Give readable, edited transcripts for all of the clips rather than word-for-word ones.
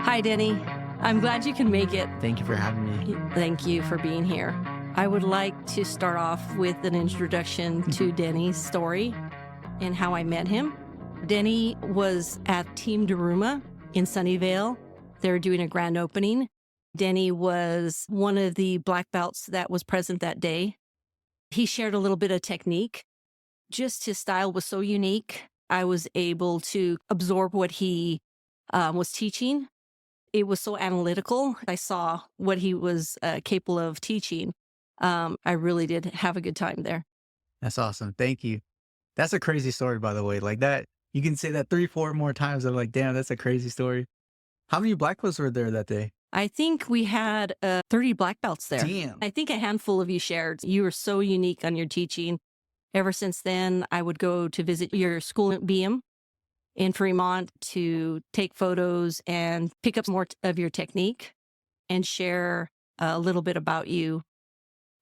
Hi, Denney. I'm glad you can make it. Thank you for having me. Thank you for being here. I would like to start off with an introduction to Denney's story and how I met him. Denney was at Team Daruma in Sunnyvale. They were doing a grand opening. Denney was one of the black belts that was present that day. He shared a little bit of technique. Just his style was so unique. I was able to absorb what he was teaching. It was so analytical. I saw what he was capable of teaching. I really did have a good time there. That's awesome. Thank you. That's a crazy story, by the way. Like that, you can say that 3, 4 more times. I'm like, damn, that's a crazy story. How many black belts were there that day? I think we had 30 black belts there. Damn. I think a handful of you shared. You were so unique on your teaching. Ever since then, I would go to visit your school at Baem in Fremont to take photos and pick up more of your technique and share a little bit about you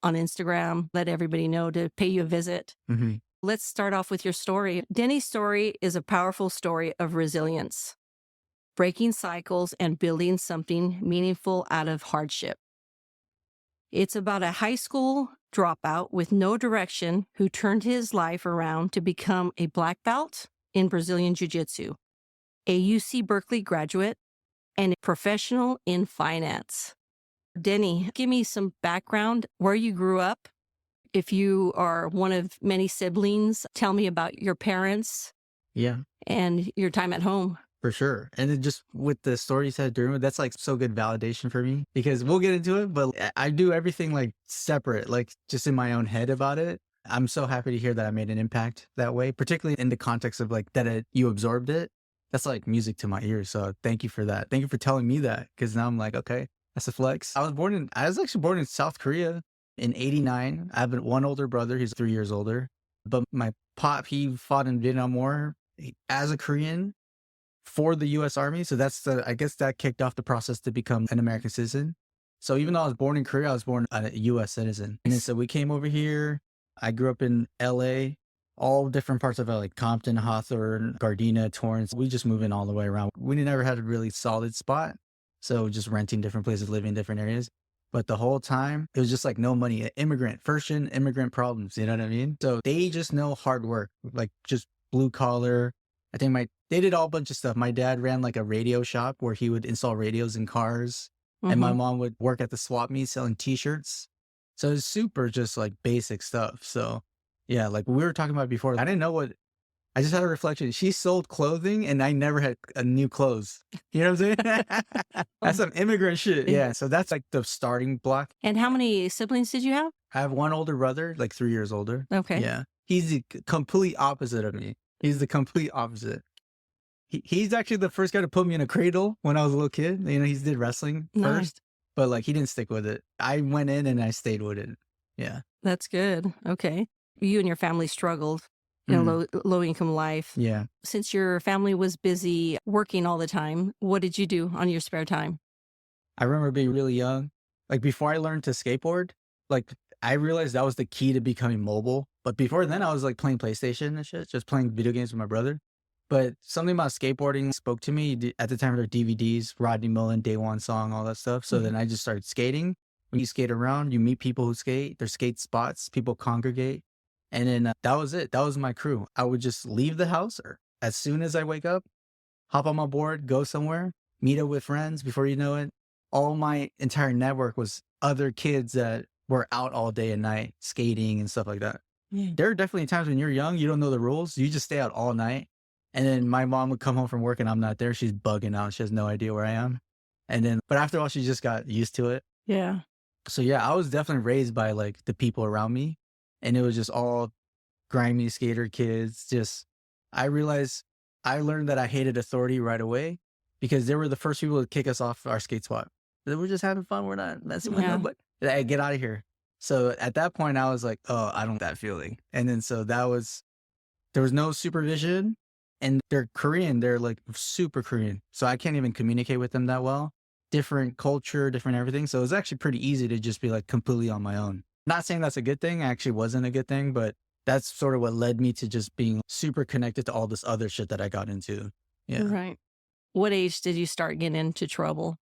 on Instagram, let everybody know to pay you a visit. Mm-hmm. Let's start off with your story. Denney's story is a powerful story of resilience, breaking cycles and building something meaningful out of hardship. It's about a high school dropout with no direction who turned his life around to become a black belt in Brazilian Jiu-Jitsu, a UC Berkeley graduate, and a professional in finance. Denney, give me some background where you grew up. If you are one of many siblings, tell me about your parents. Yeah, and your time at home. for sure. And then just with the story you said, Durham, that's like so good validation for me because we'll get into it, but I do everything like separate, like just in my own head about it. I'm so happy to hear that I made an impact that way, particularly in the context of like that you absorbed it. That's like music to my ears. So thank you for that. Thank you for telling me that because now I'm like, okay, that's a flex. I was actually born in South Korea in '89. I have one older brother. He's 3 years older. But my pop, he fought in Vietnam War as a Korean for the U.S. Army. So I guess that kicked off the process to become an American citizen. So even though I was born in Korea, I was born a U.S. citizen. And then, so we came over here. I grew up in L.A., all different parts of LA, like Compton, Hawthorne, Gardena, Torrance. We just moving all the way around. We never had a really solid spot. So just renting different places, living in different areas. But the whole time, it was just like no money, first gen immigrant problems. You know what I mean? So they just know hard work, like just blue collar. I think they did all a bunch of stuff. My dad ran like a radio shop where he would install radios in cars. And my mom would work at the swap meet selling t-shirts. So it's super just like basic stuff. So yeah, like we were talking about before, I didn't know I just had a reflection. She sold clothing and I never had a new clothes. You know what I'm saying? That's some immigrant shit. Yeah. So that's like the starting block. And how many siblings did you have? I have one older brother, like 3 years older. Okay. Yeah. He's the complete opposite of me. He's the complete opposite. He's actually the first guy to put me in a cradle when I was a little kid. You know, he did wrestling first, but like he didn't stick with it. I went in and I stayed with it. Yeah. That's good. Okay. You and your family struggled in a low income life. Yeah. Since your family was busy working all the time, what did you do on your spare time? I remember being really young. Like before I learned to skateboard, like I realized that was the key to becoming mobile. But before then I was like playing PlayStation and shit, just playing video games with my brother. But something about skateboarding spoke to me. At the time, there were DVDs, Rodney Mullen, Day One Song, all that stuff. So then I just started skating. When you skate around, you meet people who skate. There's skate spots. People congregate. And then that was it. That was my crew. I would just leave the house or as soon as I wake up, hop on my board, go somewhere, meet up with friends. Before you know it, all my entire network was other kids that were out all day and night skating and stuff like that. There are definitely times when you're young, you don't know the rules. You just stay out all night. And then my mom would come home from work and I'm not there. She's bugging out. She has no idea where I am. But after all, she just got used to it. Yeah. So yeah, I was definitely raised by like the people around me. And it was just all grimy skater kids. I realized I learned that I hated authority right away because they were the first people to kick us off our skate spot. They were just having fun. We're not messing with nobody. Get out of here. So at that point I was like, oh, I don't want that feeling. And then so there was no supervision. And they're Korean. They're like super Korean. So I can't even communicate with them that well. Different culture, different everything. So it was actually pretty easy to just be like completely on my own. Not saying that's a good thing. Actually wasn't a good thing, but that's sort of what led me to just being super connected to all this other shit that I got into. Yeah. Right. What age did you start getting into trouble?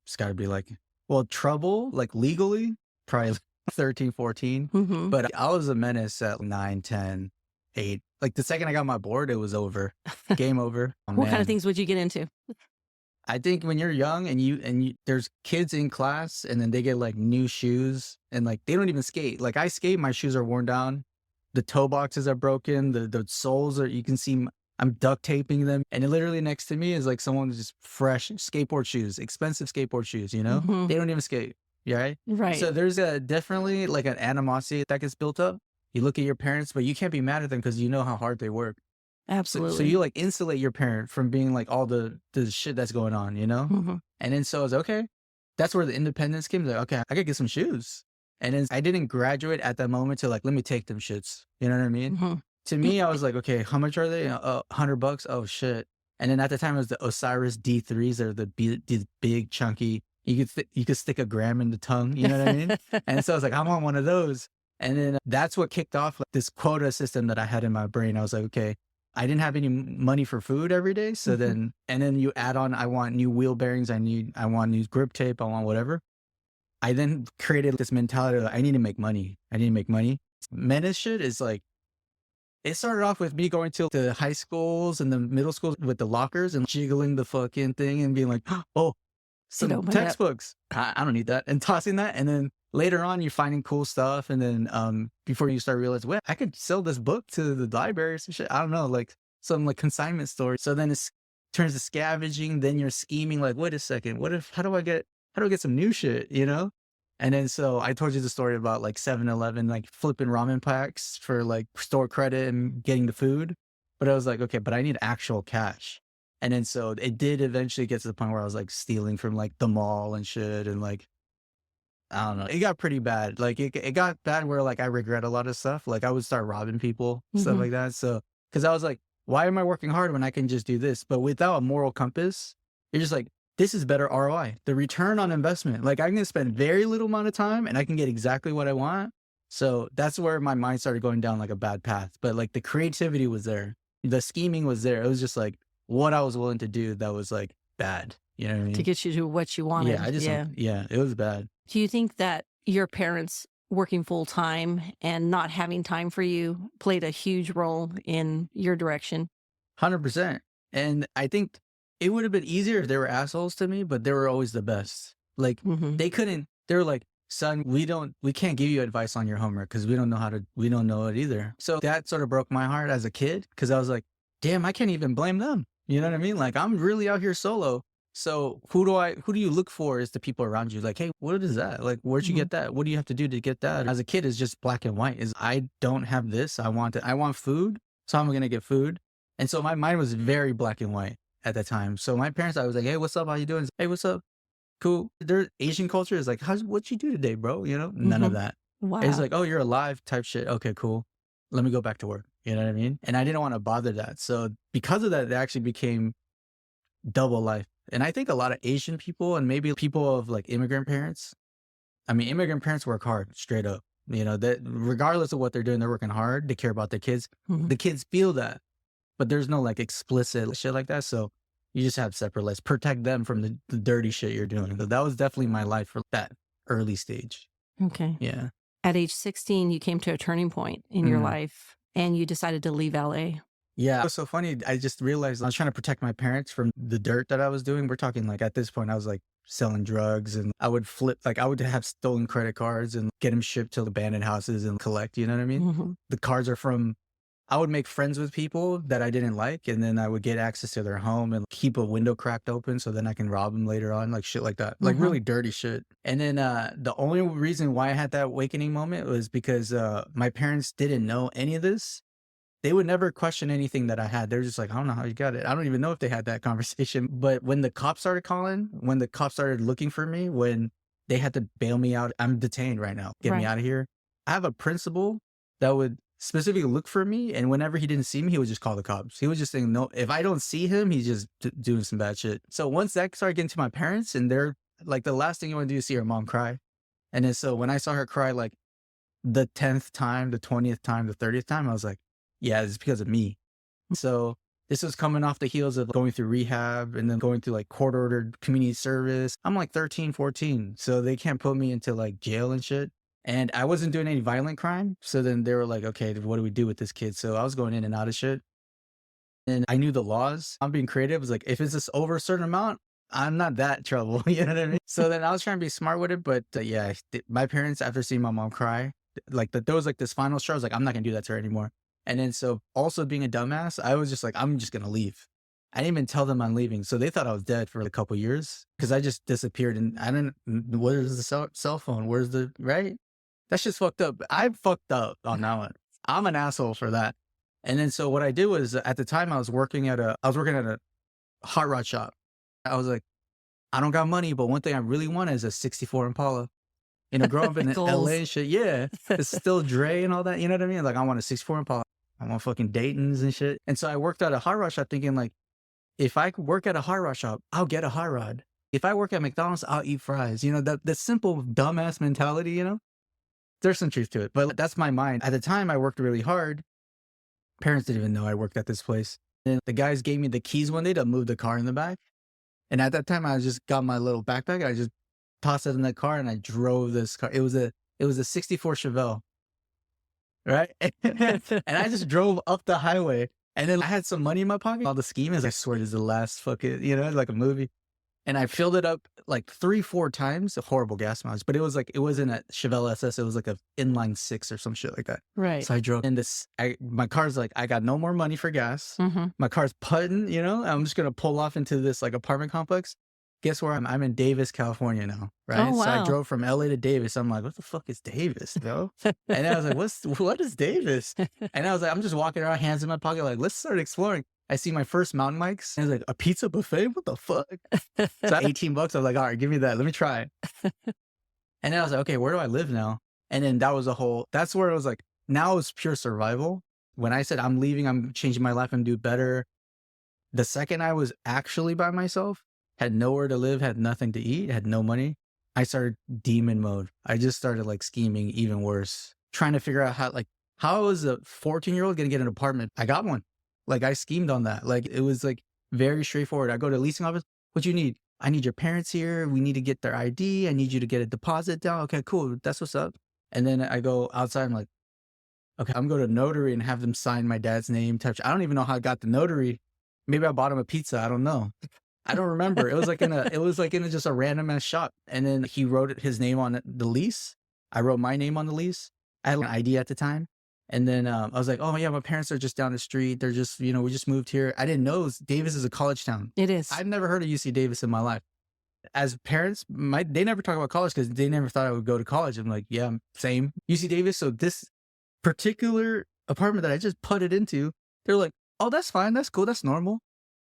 It's got to be like, well, trouble, like legally, probably like 13, 14. Mm-hmm. But I was a menace at 9, 10, 8. Like the second I got my board, it was over. Game over. Oh, What kind man. of things would you get into? I think when you're young and you there's kids in class and then they get like new shoes and like they don't even skate. Like I skate, my shoes are worn down. The toe boxes are broken. The soles are, you can see I'm duct taping them. And literally next to me is like someone just fresh skateboard shoes, expensive skateboard shoes, you know? Mm-hmm. They don't even skate. Yeah. Right. Right. So there's definitely like an animosity that gets built up. You look at your parents, but you can't be mad at them because you know how hard they work. Absolutely. So you like insulate your parent from being like all the shit that's going on, you know? Mm-hmm. And then so I was okay. That's where the independence came. Like, okay, I could get some shoes. And then I didn't graduate at that moment to like, let me take them shits. You know what I mean? Mm-hmm. To me, I was like, okay, how much are they? $100. Oh shit. And then at the time it was the Osiris D3s. They're the big chunky. You could stick a gram in the tongue. You know what I mean? And so I was like, I want one of those. And then that's what kicked off like, this quota system that I had in my brain. I was like, okay, I didn't have any money for food every day. So then you add on, I want new wheel bearings. I want new grip tape. I want whatever. I then created this mentality of I need to make money. I need to make money. Menace shit is like, it started off with me going to the high schools and the middle schools with the lockers and jiggling the fucking thing and being like, oh, some textbooks. I don't need that. And tossing that. And then later on, you're finding cool stuff. And then before you start realizing, well, I could sell this book to the library or some shit. I don't know, like some like consignment store. So then it turns to scavenging. Then you're scheming like, wait a second, how do I get some new shit, you know? And then so I told you the story about like 7-Eleven, like flipping ramen packs for like store credit and getting the food. But I was like, okay, but I need actual cash. And then so it did eventually get to the point where I was like stealing from like the mall and shit. And like, I don't know, it got pretty bad. Like it got bad where like I regret a lot of stuff. Like I would start robbing people, stuff like that. So, cause I was like, why am I working hard when I can just do this? But without a moral compass, you're just like, this is better ROI, the return on investment. Like I can spend very little amount of time and I can get exactly what I want. So that's where my mind started going down like a bad path. But like the creativity was there. The scheming was there. It was just like what I was willing to do that was like bad. You know what I mean? To get you to what you wanted. Yeah, it was bad. Do you think that your parents working full time and not having time for you played a huge role in your direction? 100%. And I think it would have been easier if they were assholes to me, but they were always the best. Like they were like, son, we can't give you advice on your homework because we don't know it either. So that sort of broke my heart as a kid because I was like, damn, I can't even blame them. You know what I mean? Like I'm really out here solo. So who do you look for is the people around you. Like, hey, what is that? Like, where'd you get that? What do you have to do to get that? As a kid, it's just black and white. Is I don't have this. I want food. So I'm going to get food. And so my mind was very black and white at that time. So my parents, I was like, hey, what's up? How you doing? Hey, what's up? Cool. Their Asian culture is like, what you do today, bro? You know, none of that. Wow. It's like, oh, you're alive type shit. Okay, cool. Let me go back to work. You know what I mean? And I didn't want to bother that. So because of that, it actually became double life. And I think a lot of Asian people and maybe people of like immigrant parents, immigrant parents work hard, straight up. You know, that regardless of what they're doing, they're working hard. They care about their kids. The kids feel that, but there's no like explicit shit like that. So you just have separate lives. Protect them from the dirty shit you're doing. So that was definitely my life for that early stage. Okay. Yeah. At age 16, you came to a turning point in your life and you decided to leave LA. Yeah. It was so funny. I just realized I was trying to protect my parents from the dirt that I was doing. We're talking like at this point, I was like selling drugs and I would I would have stolen credit cards and get them shipped to abandoned houses and collect, you know what I mean? The cards are I would make friends with people that I didn't like, and then I would get access to their home and keep a window cracked open so then I can rob them later on, like shit like that, like really dirty shit. And then the only reason why I had that awakening moment was because my parents didn't know any of this. They would never question anything that I had. They're just like, I don't know how you got it. I don't even know if they had that conversation. But when the cops started calling, when the cops started looking for me, when they had to bail me out, I'm detained right now, get me out of here. I have a principal that would specifically look for me, and whenever he didn't see me, he would just call the cops. He was just saying, no, if I don't see him, he's just doing some bad shit. So once that started getting to my parents, and they're like, the last thing you want to do is see your mom cry. And then so when I saw her cry like the 10th time, the 20th time, the 30th time, I was like, yeah, it's because of me. So This was coming off the heels of going through rehab and then going through like court-ordered community service. I'm like 13, 14. So they can't put me into like jail and shit. And I wasn't doing any violent crime. So then they were like, okay, what do we do with this kid? So I was going in and out of shit. And I knew the laws. I'm being creative. It was like, if it's just over a certain amount, I'm not that trouble. You know what I mean? So then I was trying to be smart with it. But yeah, my parents, after seeing my mom cry, like there was like this final straw. I was like, I'm not going to do that to her anymore. And then so also being a dumbass, I was just like, I'm just going to leave. I didn't even tell them I'm leaving. So they thought I was dead for a couple years because I just disappeared. And I didn't, where's the cell phone? Where's the, right? That's just fucked up. I fucked up on that one. I'm an asshole for that. And then so what I did was at the time I was working at a hot rod shop. I was like, I don't got money, but one thing I really want is a 64 Impala. You know, growing up in LA and shit. Yeah. It's still Dre and all that. You know what I mean? Like I want a 64 Impala. I want fucking Dayton's and shit. And so I worked at a hot rod shop thinking like, if I work at a hot rod shop, I'll get a hot rod. If I work at McDonald's, I'll eat fries. You know, that simple dumbass mentality, you know? There's some truth to it, but that's my mind. At the time, I worked really hard. Parents didn't even know I worked at this place. And the guys gave me the keys one day to move the car in the back. And at that time, I just got my little backpack. And I just tossed it in the car and I drove this car. It was a 64 Chevelle, right? And I just drove up the highway. And then I had some money in my pocket. All the scheme is, I swear, this is the last fucking, you know, like a movie. And I filled it up like 3-4 times. A horrible gas mileage, but it wasn't a Chevelle SS. It was like a inline 6 or some shit like that. Right. So I drove in this. My car's like, I got no more money for gas. Mm-hmm. My car's putting, you know. I'm just gonna pull off into this like apartment complex. Guess where I'm in Davis, California now. Right. Oh, wow. So I drove from LA to Davis. I'm like, what the fuck is Davis, bro? And I was like, what is Davis? And I was like, I'm just walking around, hands in my pocket, like, let's start exploring. I see my first mountain bikes. And I was like, a pizza buffet? What the fuck? So $18. I was like, all right, give me that. Let me try it. And then I was like, okay, where do I live now? And then that's where it was like, now it's pure survival. When I said I'm leaving, I'm changing my life and do better. The second I was actually by myself, had nowhere to live, had nothing to eat, had no money, I started demon mode. I just started like scheming even worse, trying to figure out how is a 14-year-old going to get an apartment? I got one. Like I schemed on that. Like it was like very straightforward. I go to the leasing office. What you need? I need your parents here. We need to get their ID. I need you to get a deposit down. Okay, cool. That's what's up. And then I go outside. I'm like, okay, I'm going to notary and have them sign my dad's name. I don't even know how I got the notary. Maybe I bought him a pizza. I don't know. I don't remember. It was like in just a random ass shop. And then he wrote his name on the lease. I wrote my name on the lease. I had an ID at the time. And then I was like, oh yeah, my parents are just down the street. They're just, you know, we just moved here. I didn't know Davis is a college town. It is. I've never heard of UC Davis in my life. As parents, they never talk about college because they never thought I would go to college. I'm like, yeah, same. UC Davis. So this particular apartment that I just putted into, they're like, oh, that's fine. That's cool. That's normal.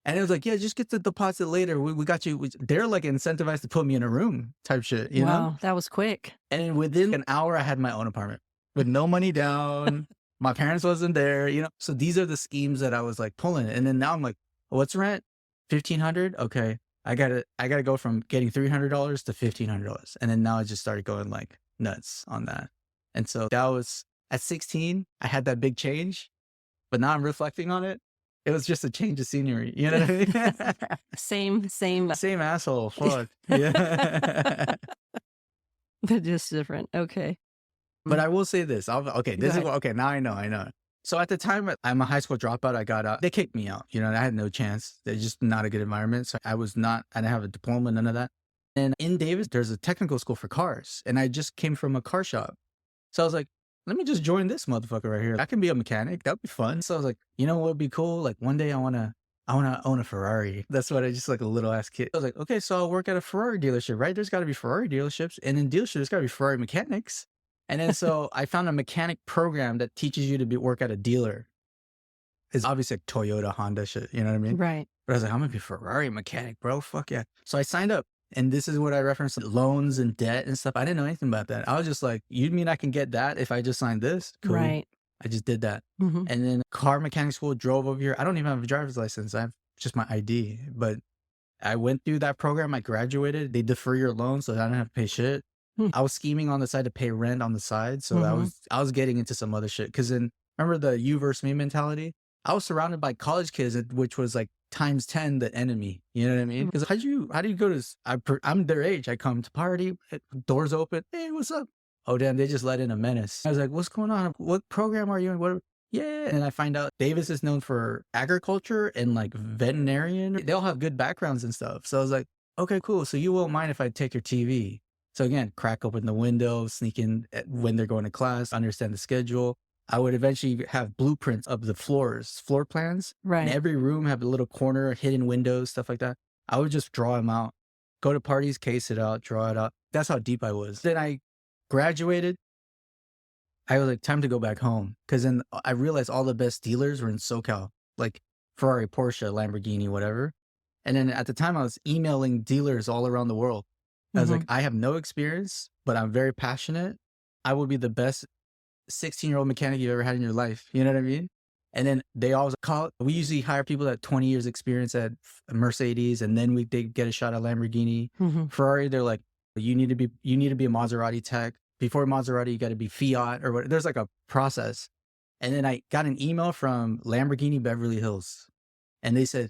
And it was like, yeah, just get the deposit later. We got you. They're like incentivized to put me in a room type shit, you know? Wow, that was quick. And within an hour, I had my own apartment with no money down. My parents wasn't there, you know? So these are the schemes that I was like pulling. And then now I'm like, what's rent? $1,500? Okay. I gotta go from getting $300 to $1,500. And then now I just started going like nuts on that. And so that was at 16, I had that big change, but now I'm reflecting on it. It was just a change of scenery. You know what I mean? Same asshole. Fuck. Yeah. But just different. Okay. But I will say this. Now I know. So at the time, I'm a high school dropout. I got out. They kicked me out. You know, I had no chance. They're just not a good environment. So I didn't have a diploma, none of that. And in Davis, there's a technical school for cars. And I just came from a car shop. So I was like, let me just join this motherfucker right here. I can be a mechanic. That'd be fun. So I was like, you know what would be cool? Like one day I want to own a Ferrari. That's what I just like a little ass kid. I was like, okay, so I'll work at a Ferrari dealership, right? There's got to be Ferrari dealerships. And in dealerships, there's got to be Ferrari mechanics. And then so I found a mechanic program that teaches you to work at a dealer. It's obviously like Toyota, Honda shit. You know what I mean? Right. But I was like, I'm going to be a Ferrari mechanic, bro. Fuck yeah. So I signed up. And this is what I referenced, loans and debt and stuff. I didn't know anything about that. I was just like, you mean I can get that if I just signed this? Cool. Right. I just did that. Mm-hmm. And then car mechanic school, drove over here. I don't even have a driver's license. I have just my ID. But I went through that program. I graduated. They defer your loan so I don't have to pay shit. I was scheming on the side to pay rent on the side. So I was getting into some other shit. Because then remember the you versus me mentality? I was surrounded by college kids, which was like times 10 the enemy. You know what I mean? Because how do you go to? I'm their age. I come to party, doors open. Hey, what's up? Oh damn, they just let in a menace. I was like, what's going on? What program are you in? What? Yeah, and I find out Davis is known for agriculture and like veterinarian. They all have good backgrounds and stuff. So I was like, okay, cool. So you won't mind if I take your TV? So again, crack open the window, sneak in when they're going to class, understand the schedule. I would eventually have blueprints of the floor plans. Right. And every room have a little corner, hidden windows, stuff like that. I would just draw them out, go to parties, case it out, draw it out. That's how deep I was. Then I graduated. I was like, time to go back home. Because then I realized all the best dealers were in SoCal, like Ferrari, Porsche, Lamborghini, whatever. And then at the time I was emailing dealers all around the world. I was like, I have no experience, but I'm very passionate. I will be the best 16-year-old mechanic you've ever had in your life. You know what I mean? And then they always call, we usually hire people that 20 years experience at Mercedes, and then they get a shot at Lamborghini. Ferrari, they're like, you need to be a Maserati tech. Before Maserati, you got to be Fiat or what. There's like a process. And then I got an email from Lamborghini Beverly Hills, and they said,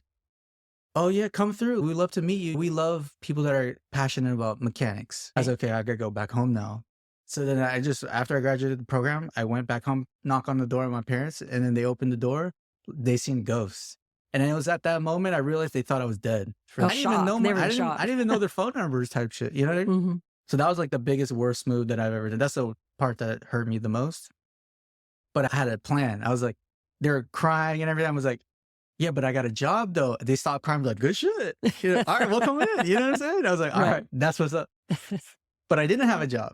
oh yeah, come through. We love to meet you. We love people that are passionate about mechanics. I was okay, I gotta go back home now. So then after I graduated the program, I went back home, knock on the door of my parents, and then they opened the door. They seen ghosts. And it was at that moment I realized they thought I was dead. I didn't even know their phone numbers type shit. You know what I mean? So that was like the biggest, worst move that I've ever done. That's the part that hurt me the most. But I had a plan. I was like, they're crying and everything. I was like, yeah, but I got a job though. They stopped crying, like, good shit. You know, all right, we'll come in. You know what I'm saying? I was like, all right, that's what's up. But I didn't have a job.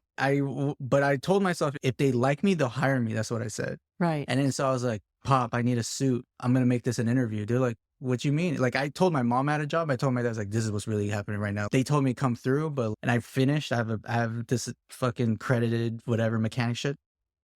But I told myself, if they like me, they'll hire me. That's what I said. Right. And then so I was like, Pop, I need a suit. I'm going to make this an interview. They're like, what you mean? Like, I told my mom I had a job. I told my dad, I was like, this is what's really happening right now. They told me come through, and I finished. I have this fucking credited whatever mechanic shit.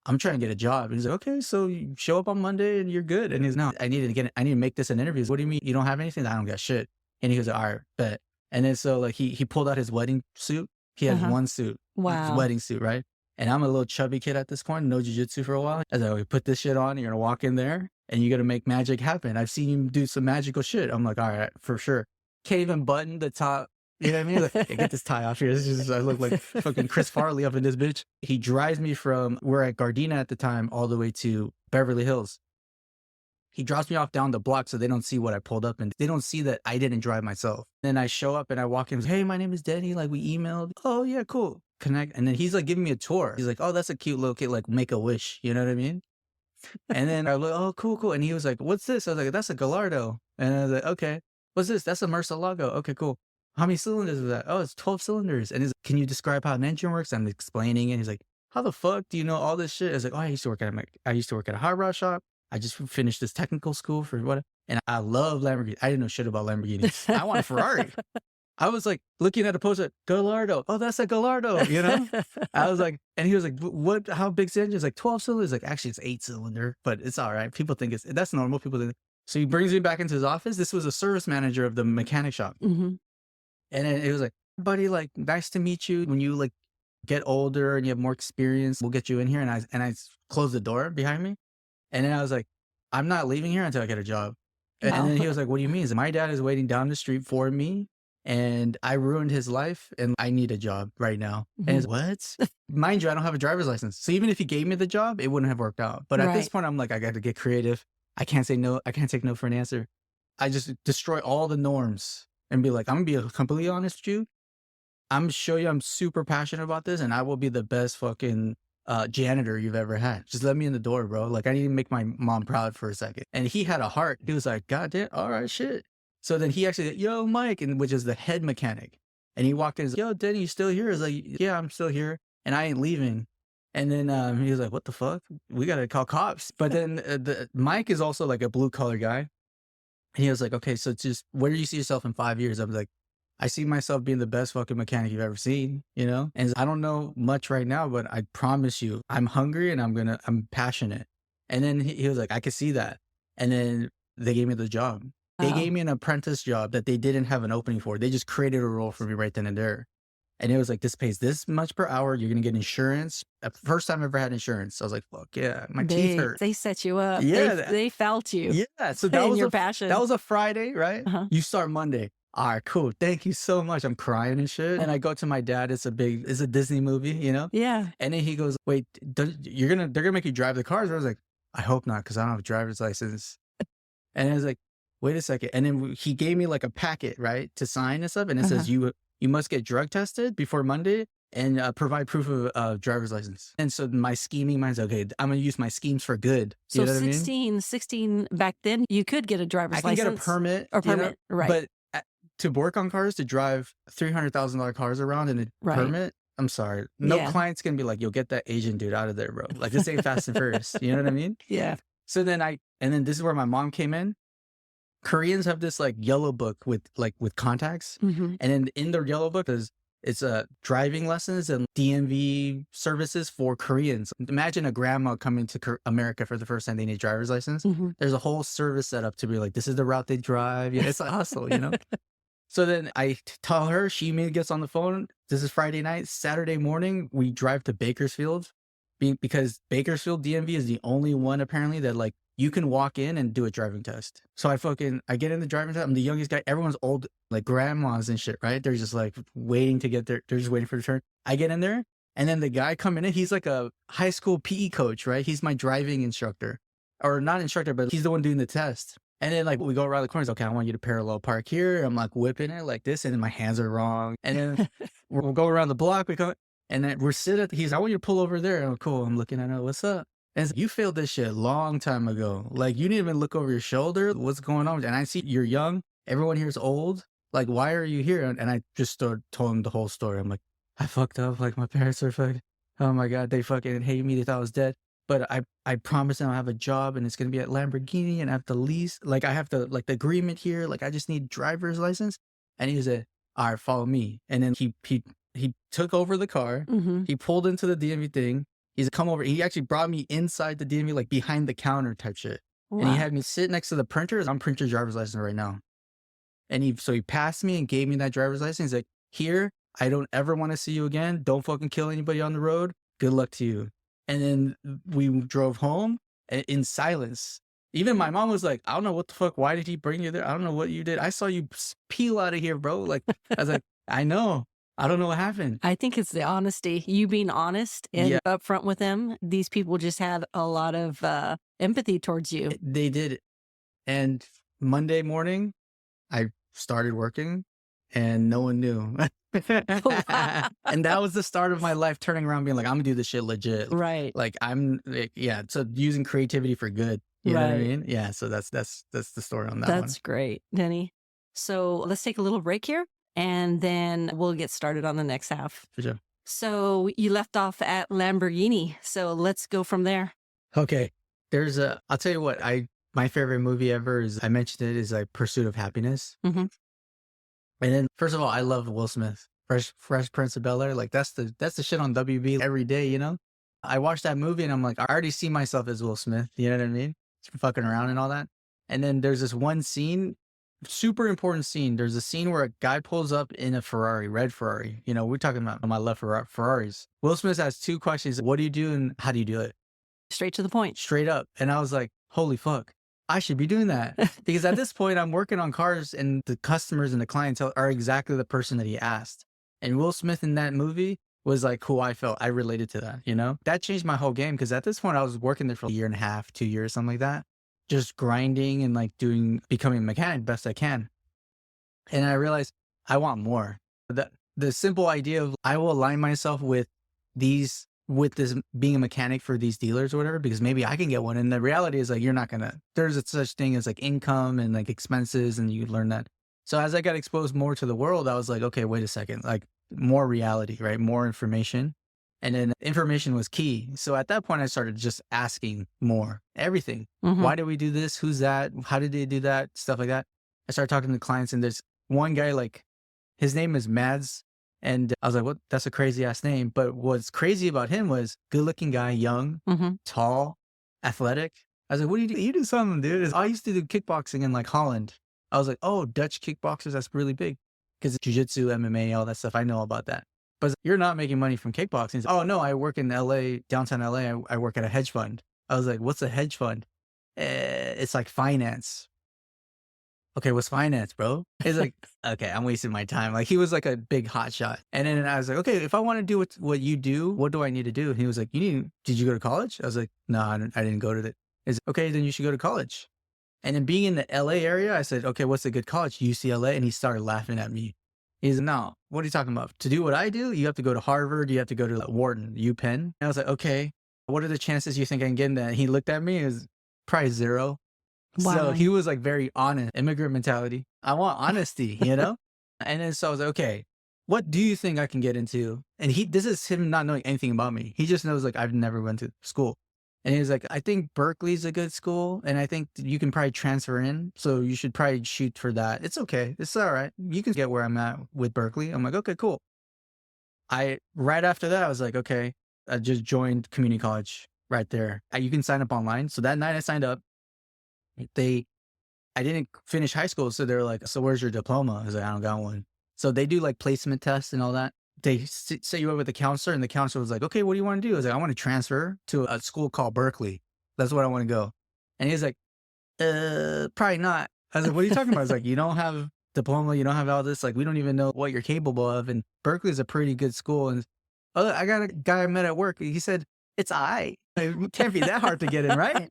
I'm trying to get a job. And he's like, okay, so you show up on Monday and you're good. And he's no, I need to make this an interview. What do you mean? You don't have anything? I don't got shit. And he goes, all right, bet. And then so like he pulled out his wedding suit. He had one suit, his wedding suit, right? And I'm a little chubby kid at this point, no jiu-jitsu for a while. I was like, we put this shit on, you're going to walk in there and you're going to make magic happen. I've seen you do some magical shit. I'm like, all right, for sure. Can't even button the top. You know what I mean? Like, hey, get this tie off here. I look like fucking Chris Farley up in this bitch. He drives me from, we're at Gardena at the time, all the way to Beverly Hills. He drops me off down the block so they don't see what I pulled up and they don't see that I didn't drive myself. Then I show up and I walk in, hey, my name is Denney. Like we emailed. Oh yeah, cool. Connect. And then he's like giving me a tour. He's like, oh, that's a cute little kid, like make a wish. You know what I mean? And then I was like, oh, cool. And he was like, what's this? I was like, that's a Gallardo. And I was like, okay. What's this? That's a Murcielago. Okay, cool. How many cylinders is that? Oh, it's 12 cylinders. And he's like, can you describe how an engine works? I'm explaining it. He's like, how the fuck do you know all this shit? I was like, oh, I used to work at a hot rod shop. I just finished this technical school for what? And I love Lamborghini. I didn't know shit about Lamborghinis. I want a Ferrari. I was like looking at a poster, Gallardo. Oh, that's a Gallardo, you know? I was like, and he was like, what, how big's the engine? It's like 12 cylinders. Like, actually, it's 8-cylinder, but it's all right. People think that's normal. People think. So he brings me back into his office. This was a service manager of the mechanic shop. And then it was like, buddy, like, nice to meet you. When you like get older and you have more experience, we'll get you in here. And I closed the door behind me. And then I was like, I'm not leaving here until I get a job. And then he was like, what do you mean? My dad is waiting down the street for me and I ruined his life and I need a job right now. And he's what? Mind you, I don't have a driver's license. So even if he gave me the job, it wouldn't have worked out. But at this point, I'm like, I got to get creative. I can't say no. I can't take no for an answer. I just destroy all the norms and be like, I'm going to be completely honest with you. I'm going to show you I'm super passionate about this and I will be the best fucking janitor you've ever had. Just let me in the door, bro. Like, I need to make my mom proud for a second. And he had a heart. He was like, God damn, all right, shit. So then he actually said, yo, Mike, and which is the head mechanic. And he walked in and was like, yo, Denney, you still here? I was like, yeah, I'm still here. And I ain't leaving. And then he was like, what the fuck? We got to call cops. But then Mike is also like a blue collar guy. And he was like, okay, so just where do you see yourself in 5 years? I was like, I see myself being the best fucking mechanic you've ever seen, you know? And I don't know much right now, but I promise you, I'm hungry and I'm passionate. And then he was like, I could see that. And then they gave me the job. They gave me an apprentice job that they didn't have an opening for. They just created a role for me right then and there. And it was like, this pays this much per hour. You're going to get insurance. First time I ever had insurance. I was like, fuck yeah, my teeth hurt. They set you up. Yeah. They felt you. Yeah. So in your passion. That was a Friday, right? Uh-huh. You start Monday. All right, cool. Thank you so much. I'm crying and shit. And I go to my dad. It's a Disney movie, you know? Yeah. And then he goes, wait, they're going to make you drive the cars? I was like, I hope not, because I don't have a driver's license. And I was like, wait a second. And then he gave me like a packet, right, to sign and stuff. And it says, you must get drug tested before Monday and provide proof of driver's license. And so my scheming mind's, okay, I'm going to use my schemes for good. So you know what 16 back then, you could get a driver's license. I can get a permit. Or permit, right. But to work on cars, to drive $300,000 cars around in a permit, I'm sorry. No client's going to be like, you'll get that Asian dude out of there, bro. Like, this ain't Fast and Furious. You know what I mean? Yeah. So then this is where my mom came in. Koreans have this like yellow book with contacts. And then in their yellow book it's driving lessons and DMV services for Koreans. Imagine a grandma coming to America for the first time. They need a driver's license. There's a whole service set up to be like, this is the route they drive. Yeah, it's a hustle, you know? So then I tell her, she immediately gets on the phone. This is Friday night. Saturday morning, we drive to Bakersfield because Bakersfield DMV is the only one apparently that like you can walk in and do a driving test. So I get in the driving test. I'm the youngest guy. Everyone's old, like grandmas and shit, right? They're just like waiting to get there. They're just waiting for the turn. I get in there and then the guy coming in, he's like a high school PE coach, right? He's my driving instructor, or not instructor, but he's the one doing the test. And then like we go around the corner. He's okay, I want you to parallel park here. I'm like whipping it like this. And then my hands are wrong. And then we'll go around the block. And then we're sitting I want you to pull over there. Oh, cool. I'm looking at it. What's up? And you failed this shit a long time ago. Like, you didn't even look over your shoulder. What's going on? And I see you're young. Everyone here is old. Like, why are you here? And I just told him the whole story. I'm like, I fucked up. Like, my parents are fucking, oh my God, they fucking hated me. They thought I was dead. But I promised them I have a job and it's going to be at Lamborghini and I have the lease. Like, I have the agreement here. Like, I just need driver's license. And he said, all right, follow me. And then he took over the car. He pulled into the DMV thing. He's come over. He actually brought me inside the DMV, like behind the counter type shit. Wow. And he had me sit next to the printers. I'm printing driver's license right now. And he passed me and gave me that driver's license. He's like, here, I don't ever want to see you again. Don't fucking kill anybody on the road. Good luck to you. And then we drove home in silence. Even my mom was like, I don't know what the fuck. Why did he bring you there? I don't know what you did. I saw you peel out of here, bro. Like, I was like, I know. I don't know what happened. I think it's the honesty. You being honest and upfront with them. These people just had a lot of empathy towards you. They did. And Monday morning, I started working and no one knew. And that was the start of my life turning around being like, I'm going to do this shit legit. Right. Like so using creativity for good. You know what I mean? Yeah. So that's the story on that one. That's great, Denney. So let's take a little break here. And then we'll get started on the next half. For sure. So you left off at Lamborghini. So let's go from there. Okay. I'll tell you what, my favorite movie ever I mentioned it, is like Pursuit of Happiness. And then first of all, I love Will Smith. Fresh Prince of Bel-Air. Like that's the shit on WB every day, you know? I watched that movie and I'm like, I already see myself as Will Smith. You know what I mean? Just fucking around and all that. And then there's this one scene, super important scene. There's a scene where a guy pulls up in a Ferrari, red Ferrari. You know, we're talking about on my left Ferraris. Will Smith has two questions. What do you do and how do you do it? Straight to the point. Straight up. And I was like, holy fuck, I should be doing that. Because at this point, I'm working on cars and the customers and the clientele are exactly the person that he asked. And Will Smith in that movie was like who I felt. I related to that, you know? That changed my whole game because at this point, I was working there for a year and a half, 2 years, something like that. Just grinding and like becoming a mechanic best I can. And I realized I want more. The simple idea of I will align myself with this being a mechanic for these dealers or whatever, because maybe I can get one. And the reality is like, there's a such thing as like income and like expenses and you learn that. So as I got exposed more to the world, I was like, okay, wait a second, like more reality, right? More information. And then information was key. So at that point, I started just asking more, everything. Why did we do this? Who's that? How did they do that? Stuff like that. I started talking to clients and there's one guy, like his name is Mads. And I was like, what? That's a crazy ass name. But what's crazy about him was good looking guy, young, tall, athletic. I was like, what do you do? You do something, dude. I used to do kickboxing in like Holland. I was like, oh, Dutch kickboxers, that's really big. Because Jiu-Jitsu, MMA, all that stuff. I know about that. but you're not making money from kickboxing. He's like, oh no, I work in LA, downtown LA. I work at a hedge fund. I was like, what's a hedge fund? It's like finance. Okay, what's finance, bro? He's like, okay, I'm wasting my time. Like, he was like a big hot shot. And then I was like, okay, if I want to do what you do, what do I need to do? And he was like, did you go to college? I was like, no, I didn't go to that. He's like, okay, then you should go to college. And then being in the LA area, I said, okay, what's a good college? UCLA. And he started laughing at me. He's like, no, what are you talking about? To do what I do, you have to go to Harvard. You have to go to Wharton, UPenn. And I was like, okay, what are the chances you think I can get in that? And he looked at me, it was probably 0. Wow. So he was like very honest, immigrant mentality. I want honesty, you know? And then so I was like, okay, what do you think I can get into? And this is him not knowing anything about me. He just knows like I've never went to school. And he was like, I think Berkeley's a good school. And I think you can probably transfer in. So you should probably shoot for that. It's okay. It's all right. You can get where I'm at with Berkeley. I'm like, okay, cool. Right after that, I was like, okay, I just joined community college right there. You can sign up online. So that night I signed up. I didn't finish high school. So they were like, so where's your diploma? I was like, I don't got one. So they do like placement tests and all that. They set you up with the counselor, and the counselor was like, okay, what do you want to do? I was like, I want to transfer to a school called Berkeley. That's what I want to go. And he's like, probably not. I was like, what are you talking about? I was like, you don't have diploma. You don't have all this. Like, we don't even know what you're capable of. And Berkeley is a pretty good school. And I got a guy I met at work. He said, it's it can't be that hard to get in, right?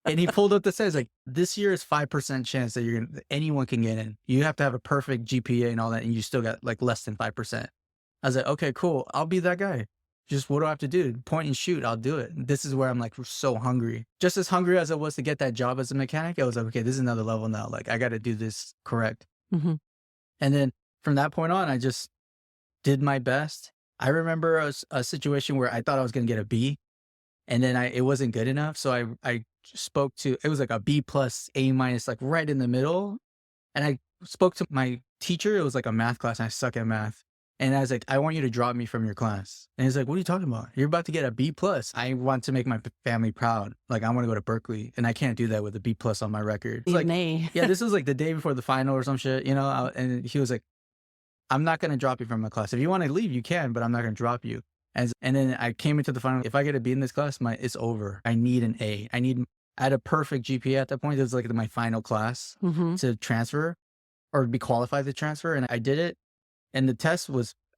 And he pulled up the says like, this year is 5% chance that anyone can get in. You have to have a perfect GPA and all that, and you still got like less than 5%. I was like, okay, cool. I'll be that guy. Just what do I have to do? Point and shoot. I'll do it. This is where I'm like so hungry. Just as hungry as I was to get that job as a mechanic, I was like, okay, this is another level now. Like, I got to do this correct. Mm-hmm. And then from that point on, I just did my best. I remember a situation where I thought I was going to get a B, and then it wasn't good enough. So I spoke to, it was like a B plus, A minus, like right in the middle. And I spoke to my teacher. It was like a math class, and I suck at math. And I was like, I want you to drop me from your class. And he's like, what are you talking about? You're about to get a B plus. I want to make my family proud. Like, I want to go to Berkeley, and I can't do that with a B plus on my record. It's like, yeah, this was like the day before the final or some shit, you know? And he was like, I'm not going to drop you from my class. If you want to leave, you can, but I'm not going to drop you. And then I came into the final. If I get a B in this class, it's over. I need an A. I had a perfect GPA at that point. It was like my final class to transfer or be qualified to transfer. And I did it. And the test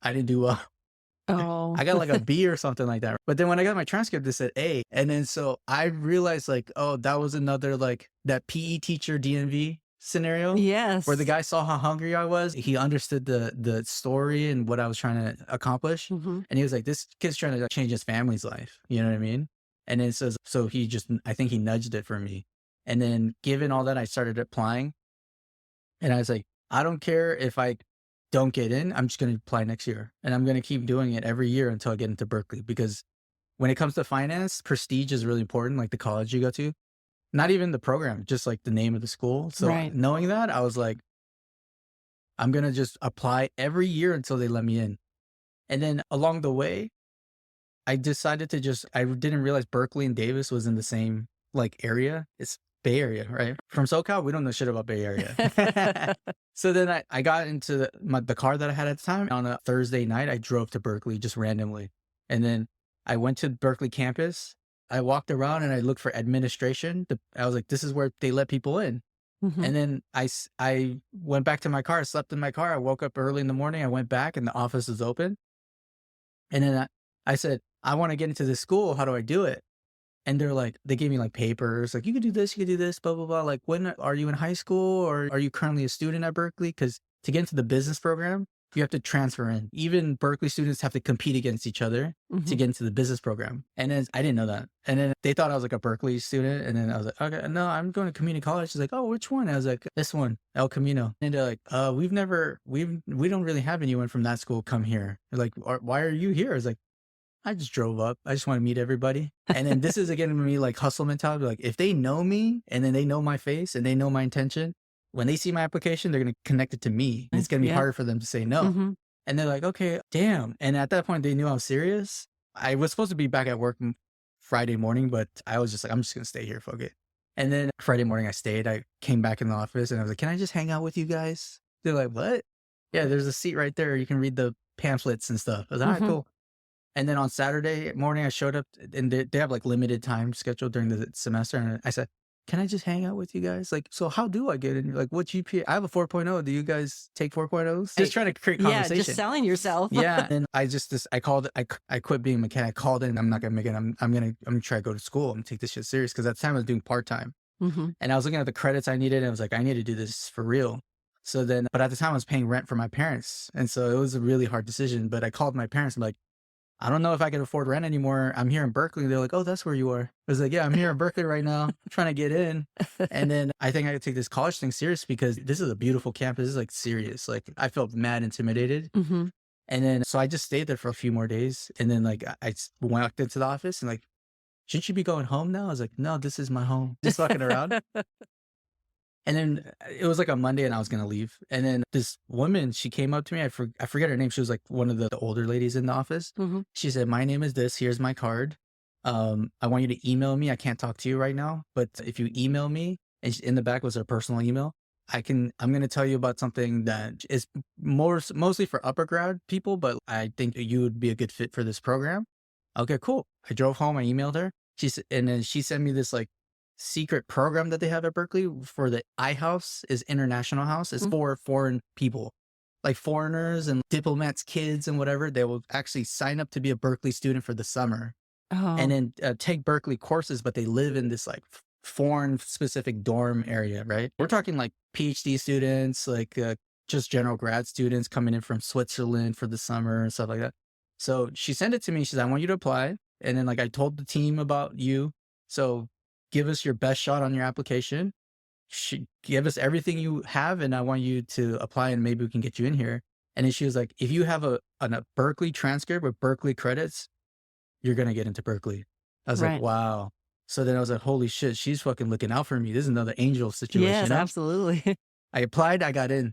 I didn't do well. Oh. I got like a B or something like that. But then when I got my transcript, it said A. And then so I realized like, oh, that was another like that PE teacher DMV scenario. Yes. Where the guy saw how hungry I was. He understood the story and what I was trying to accomplish. And he was like, this kid's trying to change his family's life. You know what I mean? And then so I think he nudged it for me. And then given all that, I started applying. And I was like, I don't care if I don't get in, I'm just going to apply next year. And I'm going to keep doing it every year until I get into Berkeley. Because when it comes to finance, prestige is really important, like the college you go to. Not even the program, just like the name of the school. So knowing that, I was like, I'm going to just apply every year until they let me in. And then along the way, I decided I didn't realize Berkeley and Davis was in the same like area. It's Bay Area, right? From SoCal, we don't know shit about Bay Area. So then I got into the car that I had at the time. On a Thursday night, I drove to Berkeley just randomly. And then I went to Berkeley campus. I walked around and I looked for administration. I was like, this is where they let people in. And then I went back to my car, slept in my car. I woke up early in the morning. I went back and the office was open. And then I said, I want to get into this school. How do I do it? And they gave me like papers, like, you could do this, blah, blah, blah. Like, when are you in high school, or are you currently a student at Berkeley? Because to get into the business program, you have to transfer in. Even Berkeley students have to compete against each other to get into the business program. And then I didn't know that. And then they thought I was like a Berkeley student. And then I was like, okay, no, I'm going to community college. She's like, oh, which one? I was like, this one, El Camino. And they're like, we don't really have anyone from that school come here. They're like, why are you here? I was like, I just drove up. I just want to meet everybody. And then this is again me like hustle mentality. Like, if they know me and then they know my face and they know my intention, when they see my application, they're going to connect it to me. And it's going to be harder for them to say no. And they're like, okay, damn. And at that point, they knew I was serious. I was supposed to be back at work Friday morning, but I was just like, I'm just going to stay here. Fuck it. And then Friday morning, I stayed. I came back in the office and I was like, can I just hang out with you guys? They're like, what? Yeah, there's a seat right there. You can read the pamphlets and stuff. I was like, all right, cool. And then on Saturday morning, I showed up and they have like limited time scheduled during the semester. And I said, can I just hang out with you guys? Like, so how do I get in? Like, what GPA? I have a 4.0. Do you guys take 4.0s? Just trying to create conversation. Yeah, just selling yourself. Yeah. And I quit being a mechanic. I called in. I'm not going to make it. I'm going to try to go to school and take this shit serious. Cause at the time I was doing part-time and I was looking at the credits I needed. And I was like, I need to do this for real. So then, but at the time I was paying rent for my parents. And so it was a really hard decision, but I called my parents. I'm like, I don't know if I can afford rent anymore. I'm here in Berkeley. They're like, oh, that's where you are. I was like, yeah, I'm here in Berkeley right now. I'm trying to get in. And then I think I could take this college thing serious because this is a beautiful campus. This is like serious. Like I felt mad intimidated. And then, so I just stayed there for a few more days. And then like, I walked into the office and like, shouldn't you be going home now? I was like, no, this is my home. Just fucking around. And then it was like a Monday and I was going to leave. And then this woman, she came up to me. I forget her name. She was like one of the older ladies in the office. She said, my name is this. Here's my card. I want you to email me. I can't talk to you right now. But if you email me, and in the back was her personal email, I'm going to tell you about something that is mostly for upper grad people, but I think you would be a good fit for this program. Okay, cool. I drove home. I emailed her. And then she sent me this like secret program that they have at Berkeley for the iHouse is International House. It's for foreign people, like foreigners and diplomats, kids and whatever. They will actually sign up to be a Berkeley student for the summer and then take Berkeley courses, but they live in this like foreign specific dorm area, right? We're talking like PhD students, like just general grad students coming in from Switzerland for the summer and stuff like that. So she sent it to me. She said, I want you to apply. And then like I told the team about you. So give us your best shot on your application. Give us everything you have, and I want you to apply, and maybe we can get you in here. And then she was like, if you have a Berkeley transcript with Berkeley credits, you're going to get into Berkeley. I was like, wow. So then I was like, holy shit, she's fucking looking out for me. This is another angel situation. Yes, absolutely. I applied, I got in.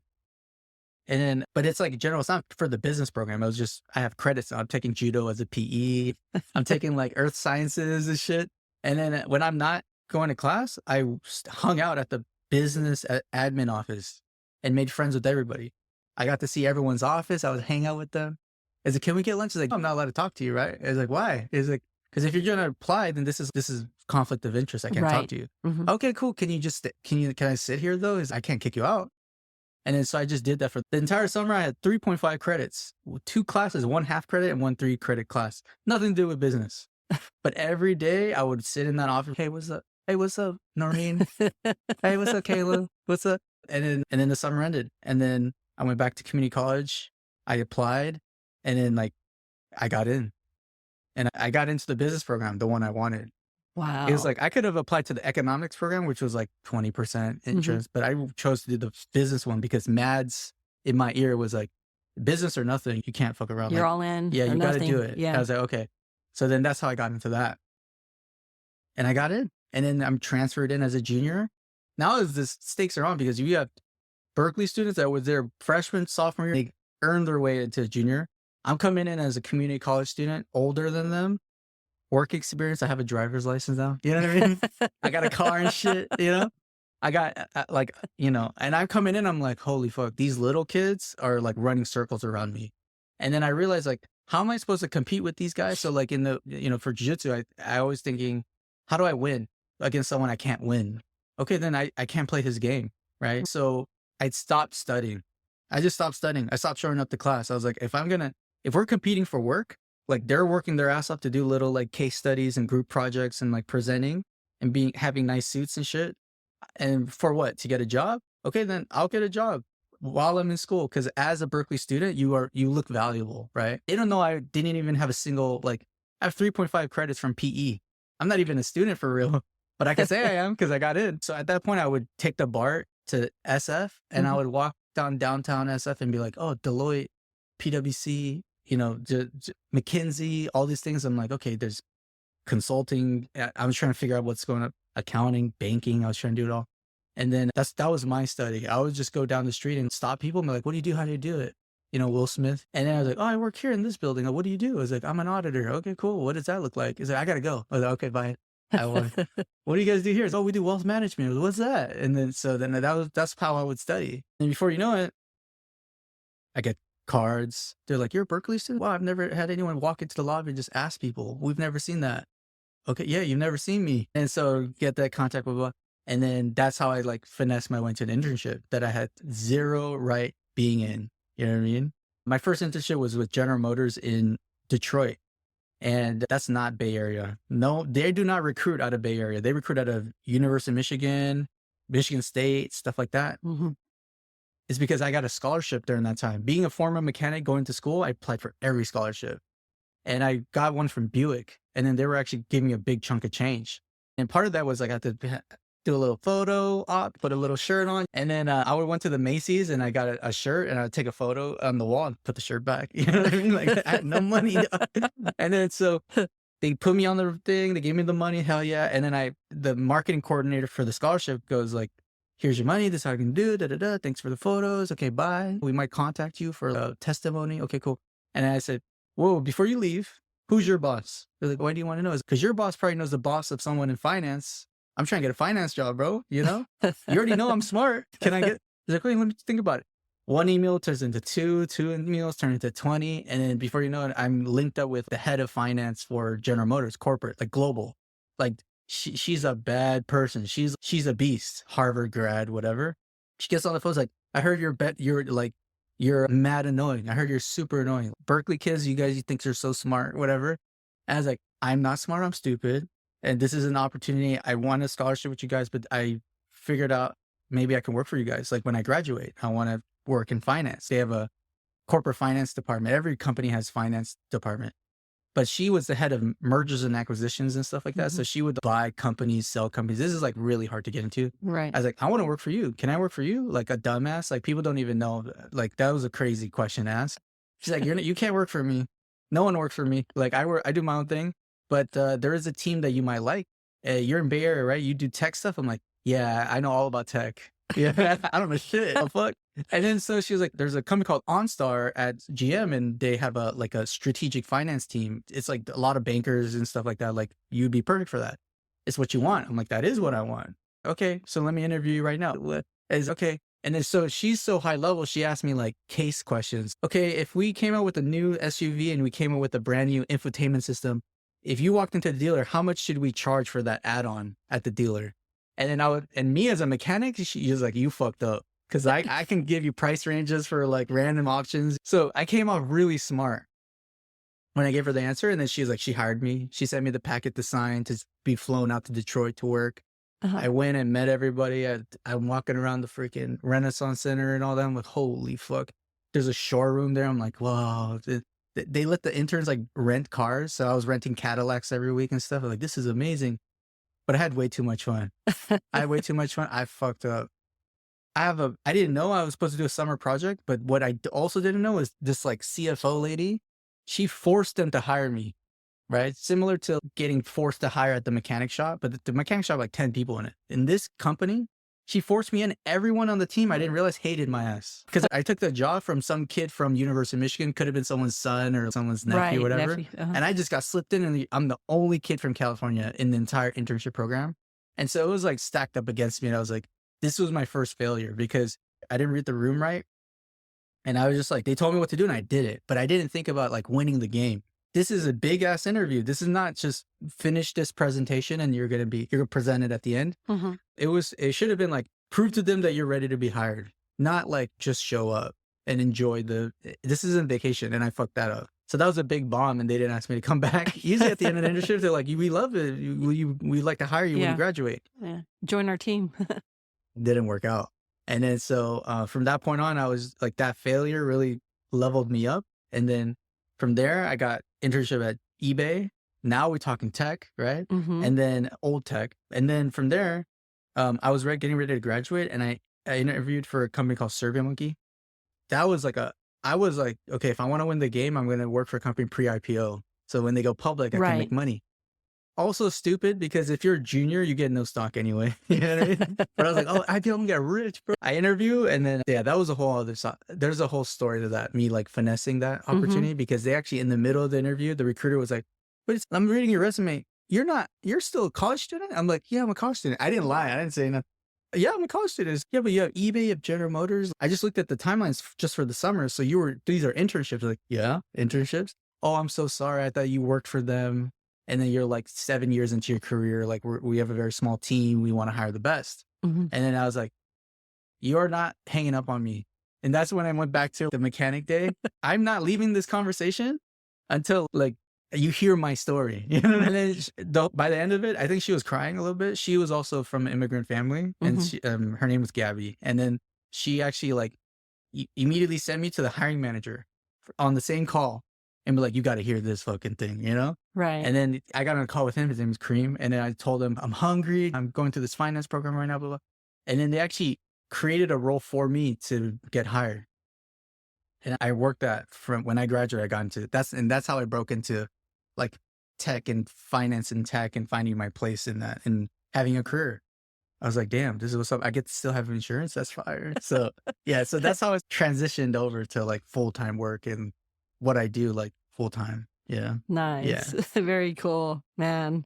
And then, but it's like general, it's not for the business program. I have credits. I'm taking judo as a PE. I'm taking like earth sciences and shit. And then when I'm not going to class, I hung out at the business admin office and made friends with everybody. I got to see everyone's office. I would hang out with them. I was like, can we get lunch? He's like, I'm not allowed to talk to you, right? I was like, why? He's like, because if you're going to apply, then this is conflict of interest. I can't talk to you. Okay, cool. Can I sit here though? I can't kick you out. And then so I just did that for the entire summer. I had 3.5 credits, 2 classes, 1 half credit and 1 3 credit class. Nothing to do with business. But every day I would sit in that office. Hey, what's up? Hey, what's up, Noreen? Hey, what's up, Kayla? What's up? And then the summer ended. And then I went back to community college. I applied and then like I got in. And I got into the business program, the one I wanted. Wow. It was like I could have applied to the economics program, which was like 20% interest, but I chose to do the business one because Mads in my ear was like, business or nothing. You can't fuck around. You're like, all in. Yeah, you got to nothing. do it. Yeah. I was like, okay. So then that's how I got into that. And I got in. And then I'm transferred in as a junior. Now the stakes are on because you have Berkeley students that were there freshman, sophomore year, they earned their way into junior. I'm coming in as a community college student, older than them, work experience. I have a driver's license now. You know what I mean? I got a car and shit, you know? I got and I'm coming in, I'm like, holy fuck, these little kids are like running circles around me. And then I realized like, how am I supposed to compete with these guys? So like in the, for jiu-jitsu, I always thinking, how do I win against someone I can't win? Okay, then I can't play his game, right? So I stopped studying. I just stopped studying. I stopped showing up to class. I was like, if we're competing for work, like they're working their ass off to do little like case studies and group projects and like presenting and having nice suits and shit. And for what? To get a job? Okay, then I'll get a job while I'm in school. Cause as a Berkeley student, you look valuable, right? Even though I didn't even have a single, like I have 3.5 credits from PE. I'm not even a student for real, but I can say I am because I got in. So at that point I would take the BART to SF and I would walk downtown SF and be like, oh, Deloitte, PwC, McKinsey, all these things. I'm like, okay, there's consulting. I was trying to figure out what's going on, accounting, banking. I was trying to do it all. And then that was my study. I would just go down the street and stop people and be like, what do you do? How do you do it? Will Smith. And then I was like, oh, I work here in this building. Like, what do you do? I was like, I'm an auditor. Okay, cool. What does that look like? He's like, I got to go. I was like, okay, bye. What do you guys do here? Oh, we do wealth management. What's that? And then, that's how I would study. And before you know it, I get cards. They're like, you're a Berkeley student? Wow, I've never had anyone walk into the lobby and just ask people. We've never seen that. Okay, yeah, you've never seen me. And so get that contact, blah, blah. And then that's how I like finessed my way to an internship that I had zero right being in. You know what I mean? My first internship was with General Motors in Detroit. And that's not Bay Area. No, they do not recruit out of Bay Area. They recruit out of University of Michigan, Michigan State, stuff like that. It's because I got a scholarship during that time. Being a former mechanic going to school, I applied for every scholarship. And I got one from Buick. And then they were actually giving me a big chunk of change. And part of that was like I had to do a little photo op, put a little shirt on. And then I went to the Macy's and I got a shirt and I would take a photo on the wall and put the shirt back. You know what I mean? Like I had no money. And then so they put me on the thing. They gave me the money. Hell yeah. And then the marketing coordinator for the scholarship goes like, here's your money. This is how you can do. Da, da, da. Thanks for the photos. Okay, bye. We might contact you for a testimony. Okay, cool. And I said, whoa, before you leave, who's your boss? They're like, why do you want to know? Because your boss probably knows the boss of someone in finance. I'm trying to get a finance job, bro. You know, you already know I'm smart. Can I get, they're like, wait, let me think about it. One email turns into two emails turn into 20. And then before you know it, I'm linked up with the head of finance for General Motors corporate, like global. Like she's a bad person. She's a beast. Harvard grad, whatever. She gets on the phone, like, I heard you're mad annoying. I heard you're super annoying. Berkeley kids, you think you're so smart, whatever. And I was like, I'm not smart. I'm stupid. And this is an opportunity. I want a scholarship with you guys, but I figured out maybe I can work for you guys. Like when I graduate, I want to work in finance. They have a corporate finance department. Every company has finance department. But she was the head of mergers and acquisitions and stuff like that. So she would buy companies, sell companies. This is like really hard to get into. Right. I was like, I want to work for you. Can I work for you? Like a dumbass. Like people don't even know. Like that was a crazy question to ask. She's like, you can't work for me. No one works for me. Like I do my own thing. But there is a team that you might like. You're in Bay Area, right? You do tech stuff. I'm like, yeah, I know all about tech. Yeah, I don't know shit. Oh, fuck. And then so she was like, there's a company called OnStar at GM and they have a strategic finance team. It's like a lot of bankers and stuff like that. Like you'd be perfect for that. It's what you want. I'm like, that is what I want. Okay, so let me interview you right now. Okay. And then so she's so high level, she asked me like case questions. Okay, if we came out with a new SUV and we came out with a brand new infotainment system, if you walked into the dealer, how much should we charge for that add-on at the dealer? And then and me as a mechanic, she was like, you fucked up. Cause I can give you price ranges for like random options. So I came out really smart when I gave her the answer. And then she was like, she hired me. She sent me the packet to sign to be flown out to Detroit to work. I went and met everybody. I'm walking around the freaking Renaissance Center and all that. I'm like, holy fuck. There's a showroom there. I'm like, wow. They let the interns like rent cars. So I was renting Cadillacs every week and stuff. I'm like, this is amazing. But I had way too much fun. I fucked up. I didn't know I was supposed to do a summer project, but what I also didn't know is this like CFO lady, she forced them to hire me, right? Similar to getting forced to hire at the mechanic shop, but the mechanic shop, like 10 people in it. In this company, she forced me in. Everyone on the team, I didn't realize, hated my ass. Because I took the job from some kid from University of Michigan. Could have been someone's son or someone's nephew, whatever. And I just got slipped in, and I'm the only kid from California in the entire internship program. And so it was like stacked up against me. And I was like, this was my first failure because I didn't read the room right. And I was just like, they told me what to do and I did it. But I didn't think about like winning the game. This is a big ass interview. This is not just finish this presentation and you're going to present it at the end. It should have been like, prove to them that you're ready to be hired, not like just show up and enjoy this isn't vacation. And I fucked that up. So that was a big bomb and they didn't ask me to come back. Usually at the end of the internship, they're like, we love it. We'd like to hire you when you graduate. Yeah. Join our team. Didn't work out. And then so from that point on, I was like, that failure really leveled me up. And then from there, I got internship at eBay. Now we're talking tech, right? And then old tech. And then from there, I was getting ready to graduate and I interviewed for a company called SurveyMonkey. That was like I was like, okay, if I want to win the game, I'm going to work for a company pre-IPO. So when they go public, I can make money. Also stupid because if you're a junior, you get no stock anyway. You know what I mean? But I was like, oh, IPO, I'm going to get rich, bro. I interview and then, yeah, that was a whole other side. There's a whole story to that, me like finessing that opportunity because they actually, in the middle of the interview, the recruiter was like, but I'm reading your resume. You're still a college student? I'm like, yeah, I'm a college student. I didn't lie. I didn't say nothing. Yeah, I'm a college student. Yeah, but you have eBay, you have General Motors. I just looked at the timelines just for the summer. So these are internships. Like, yeah, internships. Oh, I'm so sorry. I thought you worked for them. And then you're like 7 years into your career. Like we have a very small team. We want to hire the best. Mhm. And then I was like, you're not hanging up on me. And that's when I went back to the mechanic day. I'm not leaving this conversation until like you hear my story. You know? And then by the end of it, I think she was crying a little bit. She was also from an immigrant family, and her name was Gabby. And then she actually like immediately sent me to the hiring manager on the same call and be like, you got to hear this fucking thing, you know? Right. And then I got on a call with him. His name is Kareem. And then I told him, I'm hungry. I'm going through this finance program right now, blah, blah. And then they actually created a role for me to get hired. And I worked that from when I graduated, I got into that's how I broke into like tech and finance and tech and finding my place in that and having a career. I was like, damn, this is what's up. I get to still have insurance. That's fire. So yeah, so that's how I transitioned over to like full-time work and what I do like full-time. Yeah. Nice. Yeah. Very cool, man.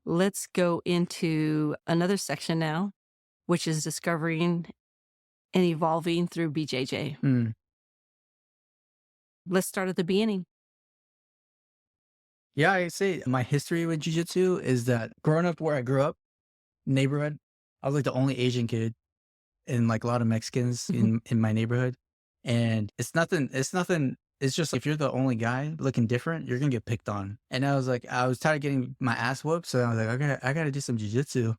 Let's go into another section now, which is discovering and evolving through BJJ. Mm. Let's start at the beginning. Yeah, I say my history with jiu-jitsu is that growing up where I grew up, neighborhood, I was like the only Asian kid and like a lot of Mexicans in my neighborhood. And it's nothing. It's just if you're the only guy looking different, you're going to get picked on. And I was tired of getting my ass whooped. So I was like, I got to do some jiu-jitsu.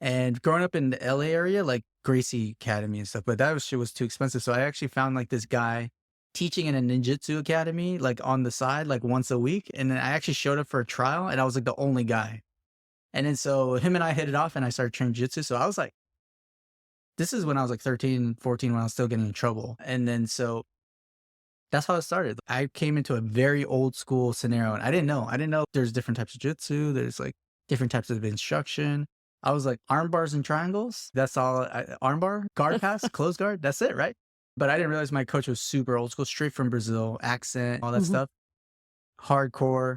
And growing up in the LA area, like Gracie Academy and stuff, but shit was too expensive. So I actually found like this guy teaching in a ninjutsu academy, like on the side, like once a week. And then I actually showed up for a trial and I was like the only guy. And then so him and I hit it off and I started training jiu-jitsu. So I was like, this is when I was like 13, 14, when I was still getting in trouble. And then so that's how it started. I came into a very old school scenario and I didn't know there's different types of jiu-jitsu. There's like different types of instruction. I was like arm bars and triangles. That's all. Arm bar, guard pass, close guard. That's it, right? But I didn't realize my coach was super old school, straight from Brazil, accent, all that stuff, hardcore.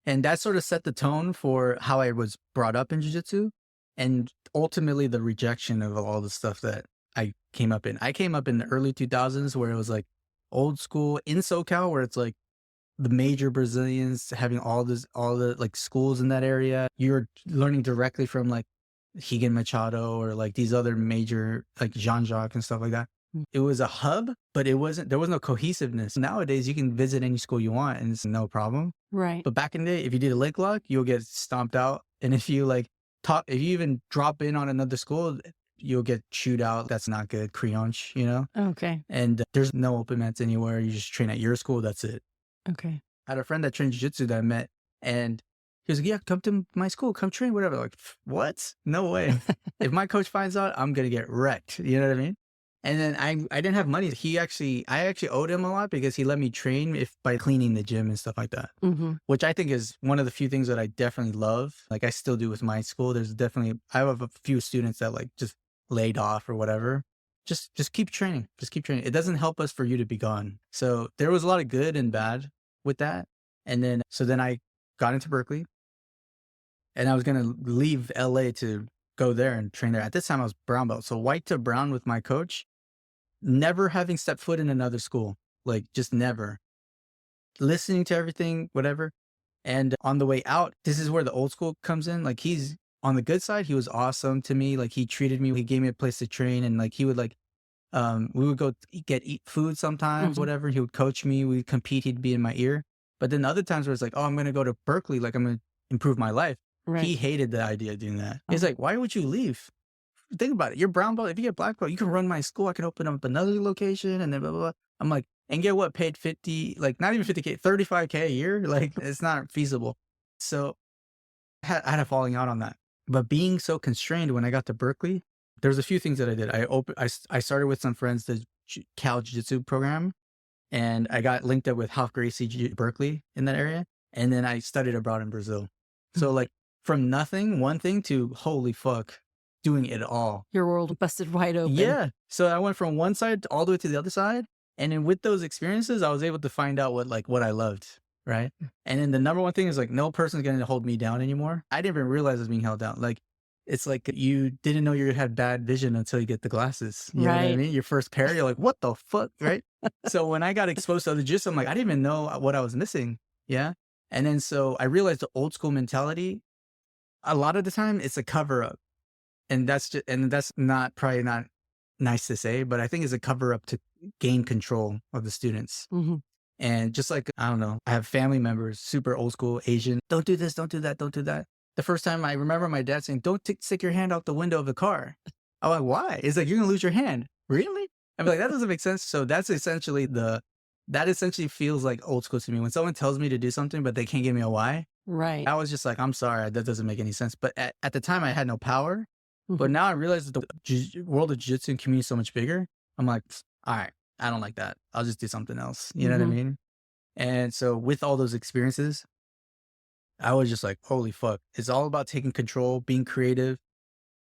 And that sort of set the tone for how I was brought up in jiu-jitsu and ultimately the rejection of all the stuff that I came up in. I came up in the early 2000s where it was like old school in SoCal, where it's like the major Brazilians having all the like schools in that area. You're learning directly from like Higan Machado or like these other major like Jean-Jacques and stuff like that. It was a hub, but there was no cohesiveness. Nowadays, you can visit any school you want and it's no problem. Right. But back in the day, if you did a leg lock, you'll get stomped out. And if you if you even drop in on another school, you'll get chewed out. That's not good. Creonch, you know? Okay. And there's no open mats anywhere. You just train at your school. That's it. Okay. I had a friend that trained jiu-jitsu that I met and he was like, yeah, come to my school, come train, whatever. Like, what? No way. If my coach finds out, I'm going to get wrecked. You know what I mean? And then I didn't have money. I actually owed him a lot because he let me train by cleaning the gym and stuff like that, which I think is one of the few things that I definitely love. Like I still do with my school. I have a few students that like just laid off or whatever. Just keep training. Just keep training. It doesn't help us for you to be gone. So there was a lot of good and bad with that. And then, then I got into Berkeley and I was going to leave LA to go there and train there. At this time I was brown belt. So white to brown with my coach. Never having stepped foot in another school, like just never. Listening to everything, whatever. And on the way out, this is where the old school comes in. Like he's on the good side, he was awesome to me. Like he treated me, he gave me a place to train and like he would like, we would go eat food sometimes, whatever. He would coach me, we'd compete, he'd be in my ear. But then other times where it's like, oh, I'm going to go to Berkeley, like I'm going to improve my life. Right. He hated the idea of doing that. He's like, why would you leave? Think about it. You're brown belt. If you get black belt, you can run my school. I can open up another location and then blah, blah, blah. I'm like, and get what? Paid 50, like not even 50K, 35K a year. Like it's not feasible. So I had a falling out on that. But being so constrained when I got to Berkeley, there's a few things that I did. I started with some friends, the Cal Jiu-Jitsu program, and I got linked up with Half Gracie Berkeley in that area. And then I studied abroad in Brazil. So like from nothing, one thing to holy fuck, doing it all. Your world busted wide open. Yeah. So I went from one side all the way to the other side. And then with those experiences, I was able to find out what I loved. Right. And then the number one thing is like, no person's going to hold me down anymore. I didn't even realize I was being held down. Like It's like you didn't know you had bad vision until you get the glasses. You know what I Right. mean? Your first pair, you're like, what the fuck? Right. So when I got exposed to other jiu-jitsu, I'm like, I didn't even know what I was missing. Yeah. And then so I realized the old school mentality, a lot of the time it's a cover up. And that's not probably not nice to say, but I think it's a cover up to gain control of the students. Hmm. And just like, I don't know, I have family members, super old school Asian. Don't do this, don't do that, don't do that. The first time I remember my dad saying, don't stick your hand out the window of the car. I'm like, why? It's like, you're going to lose your hand. Really? I'm like, that doesn't make sense. So that essentially feels like old school to me. When someone tells me to do something, but they can't give me a why, Right. I was just like, I'm sorry, that doesn't make any sense. But at the time I had no power. But Mhm. now I realize that the world of jiu-jitsu and community is so much bigger. I'm like, all right, I don't like that. I'll just do something else. You know what I Mhm. mean? And so with all those experiences, I was just like, holy fuck. It's all about taking control, being creative,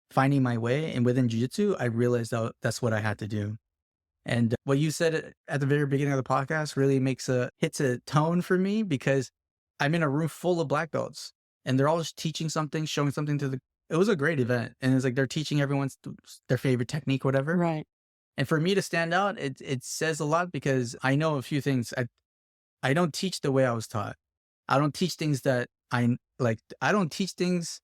finding my way. And within jiu-jitsu, I realized that that's what I had to do. And what you said at the very beginning of the podcast really hits a tone for me, because I'm in a room full of black belts and they're all just teaching something, showing something it was a great event. And it's like, they're teaching everyone their favorite technique, whatever. Right. And for me to stand out, it says a lot, because I know a few things. I don't teach the way I was taught. I don't teach things that I don't teach things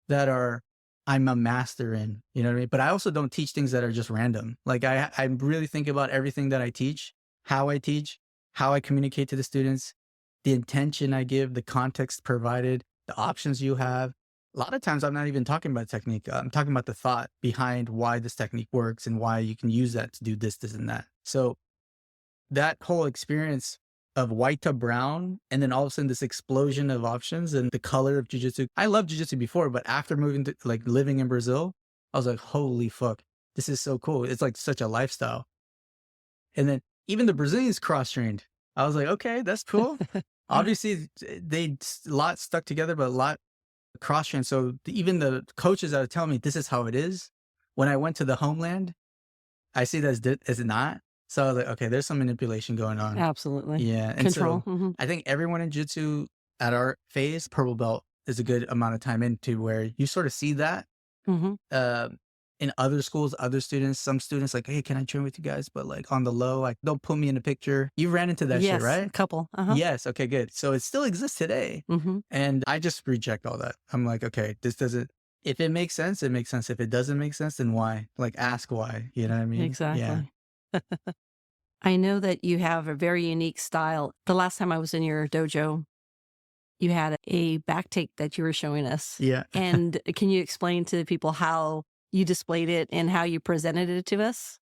that I'm a master in, you know what I mean? But I also don't teach things that are just random. Like I really think about everything that I teach, how I communicate to the students, the intention I give, the context provided, the options you have. A lot of times I'm not even talking about technique. I'm talking about the thought behind why this technique works and why you can use that to do this, this, and that. So that whole experience of white to brown, and then all of a sudden this explosion of options and the color of jiu-jitsu. I loved jiu-jitsu before, but after moving to like living in Brazil, I was like, holy fuck, this is so cool. It's like such a lifestyle. And then even the Brazilians cross-trained. I was like, okay, that's cool. Obviously they a lot stuck together, but a lot cross-trained. So even the coaches that would tell me this is how it is, when I went to the homeland, I see that as not. So I was like, okay, there's some manipulation going on. Absolutely. Yeah. And Control. so Hmm. I think everyone in jiu-jitsu at our phase, purple belt, is a good amount of time into where you sort of see that Hmm. uh, in other schools, other students, some students like, hey, can I train with you guys? But like on the low, like don't put me in a picture. You ran into that shit, Yes. A right? couple. Uh-huh. Yes. Okay, good. So it still exists today. Hmm. And I just reject all that. I'm like, okay, this doesn't, if it makes sense, it makes sense. If it doesn't make sense, then why? Like ask why, you know what I mean? Yeah. Exactly. I know that you have a very unique style. The last time I was in your dojo, you had a back take that you were showing us. Yeah. And can you explain to the people how you displayed it and how you presented it to us?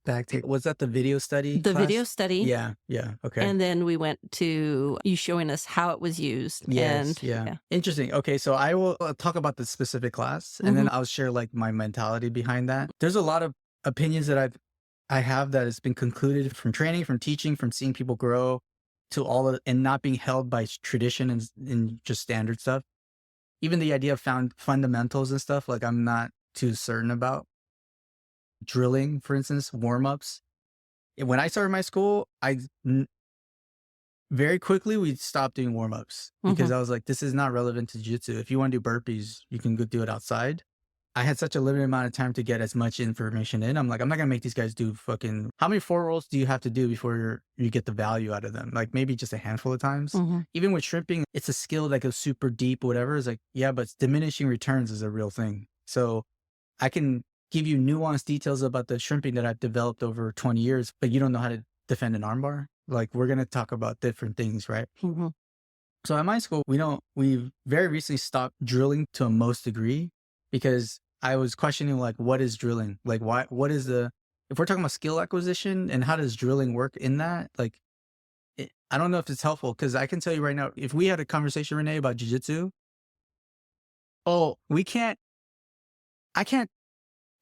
Back take. Was that the video study The class? video study. Yeah. Yeah. Okay. And then we went to you showing us how it was used. Yes. And Yeah. Interesting. Okay. So I will talk about the specific class, and then I'll share like my mentality behind that. There's a lot of opinions that I have that has been concluded from training, from teaching, from seeing people grow, to all of, and not being held by tradition and just standard stuff. Even the idea of fundamentals and stuff, like I'm not too certain about. Drilling, for instance, warm-ups. When I started my school, very quickly we stopped doing warm-ups, because I was like, this is not relevant to jiu-jitsu. If you want to do burpees, you can go do it outside. I had such a limited amount of time to get as much information in. I'm like, I'm not gonna make these guys do fucking, how many 4 rolls do you have to do before you get the value out of them? Like maybe just a handful of times. Even with shrimping, it's a skill that goes super deep, whatever. It's like, yeah, but diminishing returns is a real thing. So I can give you nuanced details about the shrimping that I've developed over 20 years, but you don't know how to defend an armbar. Like we're going to talk about different things, right? So at my school, we've very recently stopped drilling to a most degree, because I was questioning like, what is drilling? Like what is if we're talking about skill acquisition and how does drilling work in that? Like, I don't know if it's helpful, because I can tell you right now, if we had a conversation, Renee, about jiu-jitsu, I can't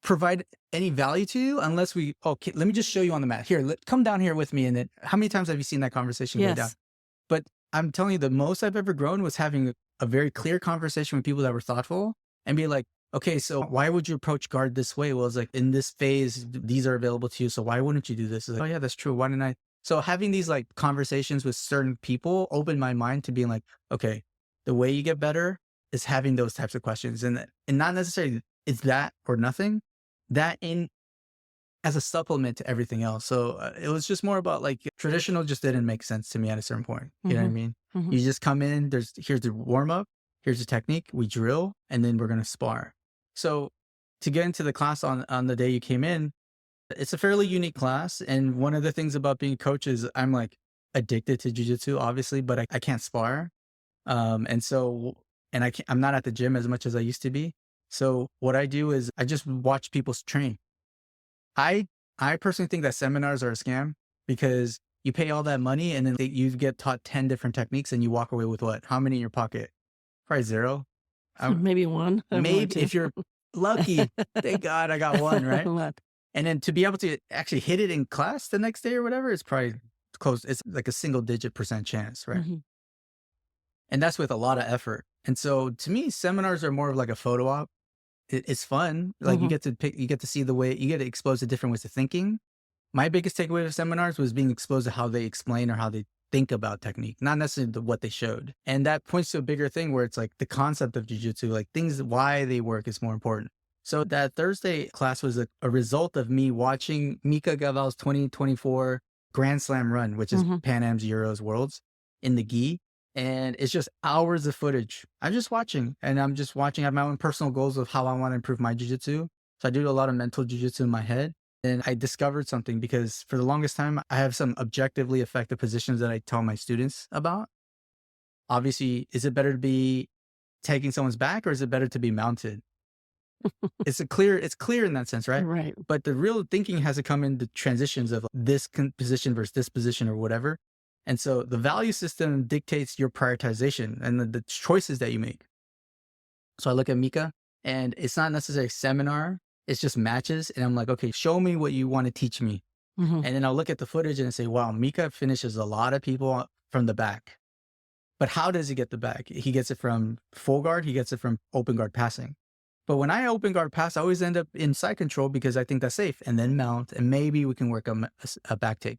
provide any value to you unless okay, let me just show you on the mat. Here, come down here with me. And then how many times have you seen that conversation go down? Yes. But I'm telling you, the most I've ever grown was having a very clear conversation with people that were thoughtful and be like, okay, so why would you approach guard this way? Well, it's like in this phase, these are available to you. So why wouldn't you do this? It's like, oh yeah, that's true. Why didn't I? So having these like conversations with certain people opened my mind to being like, okay, the way you get better is having those types of questions, and not necessarily it's that or nothing, that in as a supplement to everything else. So it was just more about like traditional just didn't make sense to me at a certain point. You know what I mean? You just come in, here's the warm up, here's the technique, we drill, and then we're going to spar. So to get into the class on the day you came in, it's a fairly unique class. And one of the things about being a coach is I'm like addicted to jujitsu, obviously, but I can't spar. I'm not at the gym as much as I used to be. So what I do is I just watch people train. I personally think that seminars are a scam because you pay all that money and then you get taught 10 different techniques and you walk away with what? How many in your pocket? Probably zero. Maybe one. Maybe if you're lucky. Thank God I got one, right? And then to be able to actually hit it in class the next day or whatever, it's probably close. It's like a single-digit % chance, right? And that's with a lot of effort. And so to me, seminars are more of like a photo op. It's fun. Like you get to see the way, you get exposed to different ways of thinking. My biggest takeaway of seminars was being exposed to how they explain or how they think about technique, not necessarily what they showed. And that points to a bigger thing where it's like the concept of jiu-jitsu, like things, why they work is more important. So that Thursday class was a result of me watching Mika Gaval's 2024 Grand Slam run, which is Pan Am's, Euros, Worlds in the gi. And it's just hours of footage. I'm just watching I have my own personal goals of how I want to improve my jiu-jitsu. So I do a lot of mental jiu-jitsu in my head. And I discovered something because for the longest time, I have some objectively effective positions that I tell my students about. Obviously, is it better to be taking someone's back or is it better to be mounted? It's clear in that sense, right? Right. But the real thinking has to come in the transitions of this position versus this position or whatever. And so the value system dictates your prioritization and the choices that you make. So I look at Mika and it's not necessarily a seminar. It's just matches. And I'm like, okay, show me what you want to teach me. And then I'll look at the footage and say, wow, Mika finishes a lot of people from the back. But how does he get the back? He gets it from full guard. He gets it from open guard passing. But when I open guard pass, I always end up in side control because I think that's safe, and then mount, and maybe we can work a back take.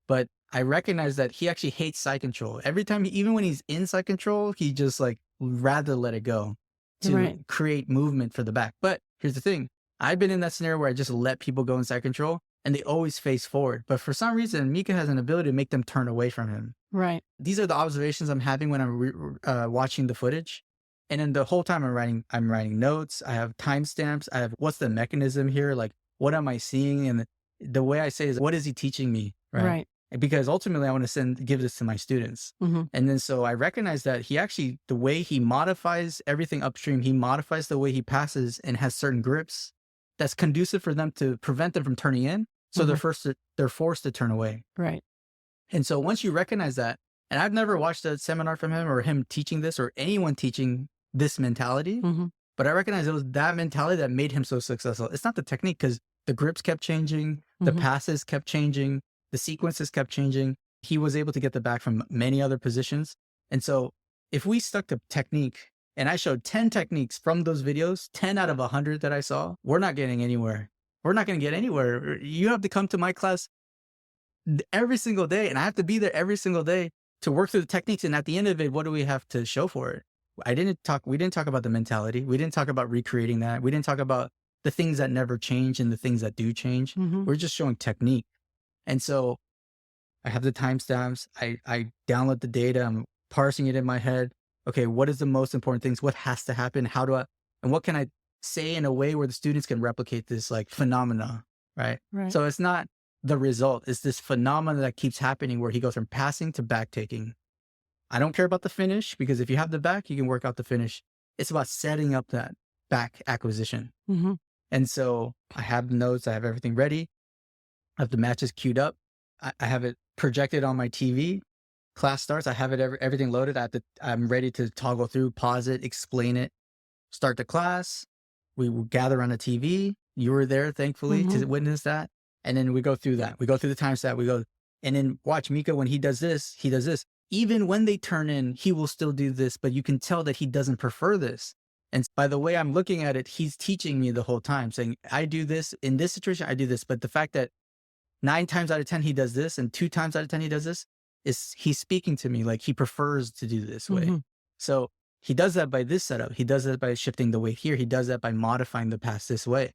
But I recognize that he actually hates side control. Every time, even when he's in side control, he just like rather let it go to create movement for the back. But here's the thing. I've been in that scenario where I just let people go in side control and they always face forward. But for some reason, Mika has an ability to make them turn away from him. Right. These are the observations I'm having when I'm watching the footage. And then the whole time I'm writing notes. I have timestamps. I have what's the mechanism here? Like, what am I seeing? And the way I say is, what is he teaching me? Right. Because ultimately I want to give this to my students. And then so I recognize that he actually, the way he modifies everything upstream, he modifies the way he passes and has certain grips that's conducive for them to prevent them from turning in. So they're forced to turn away. Right. And so once you recognize that, and I've never watched a seminar from him or him teaching this or anyone teaching this mentality, but I recognize it was that mentality that made him so successful. It's not the technique because the grips kept changing, the passes kept changing, the sequences kept changing. He was able to get the back from many other positions. And so if we stuck to technique and I showed 10 techniques from those videos, 10 out of 100 that I saw, we're not getting anywhere. We're not going to get anywhere. You have to come to my class every single day, and I have to be there every single day to work through the techniques. And at the end of it, what do we have to show for it? We didn't talk about the mentality. We didn't talk about recreating that. We didn't talk about the things that never change and the things that do change. We're just showing technique. And so I have the timestamps. I download the data. I'm parsing it in my head. Okay, what is the most important things? What has to happen? And what can I say in a way where the students can replicate this like phenomena, right? So it's not the result. It's this phenomena that keeps happening where he goes from passing to back taking. I don't care about the finish because if you have the back, you can work out the finish. It's about setting up that back acquisition. And so I have the notes. I have everything ready. I have the matches queued up. I have it projected on my TV. Class starts. I have it everything loaded. I'm ready to toggle through, pause it, explain it, start the class. We will gather on the TV. You were there, thankfully, to witness that. And then we go through that. We go through the time stat. And then watch Mika when he does this, he does this. Even when they turn in, he will still do this, but you can tell that he doesn't prefer this. And by the way I'm looking at it, he's teaching me the whole time, saying, I do this in this situation, I do this. But the fact that 9 times out of 10 he does this and 2 times out of 10 he does this, is he's speaking to me like he prefers to do this way. So He does that by this setup. He does that by shifting the weight here. He does that by modifying the pass this way.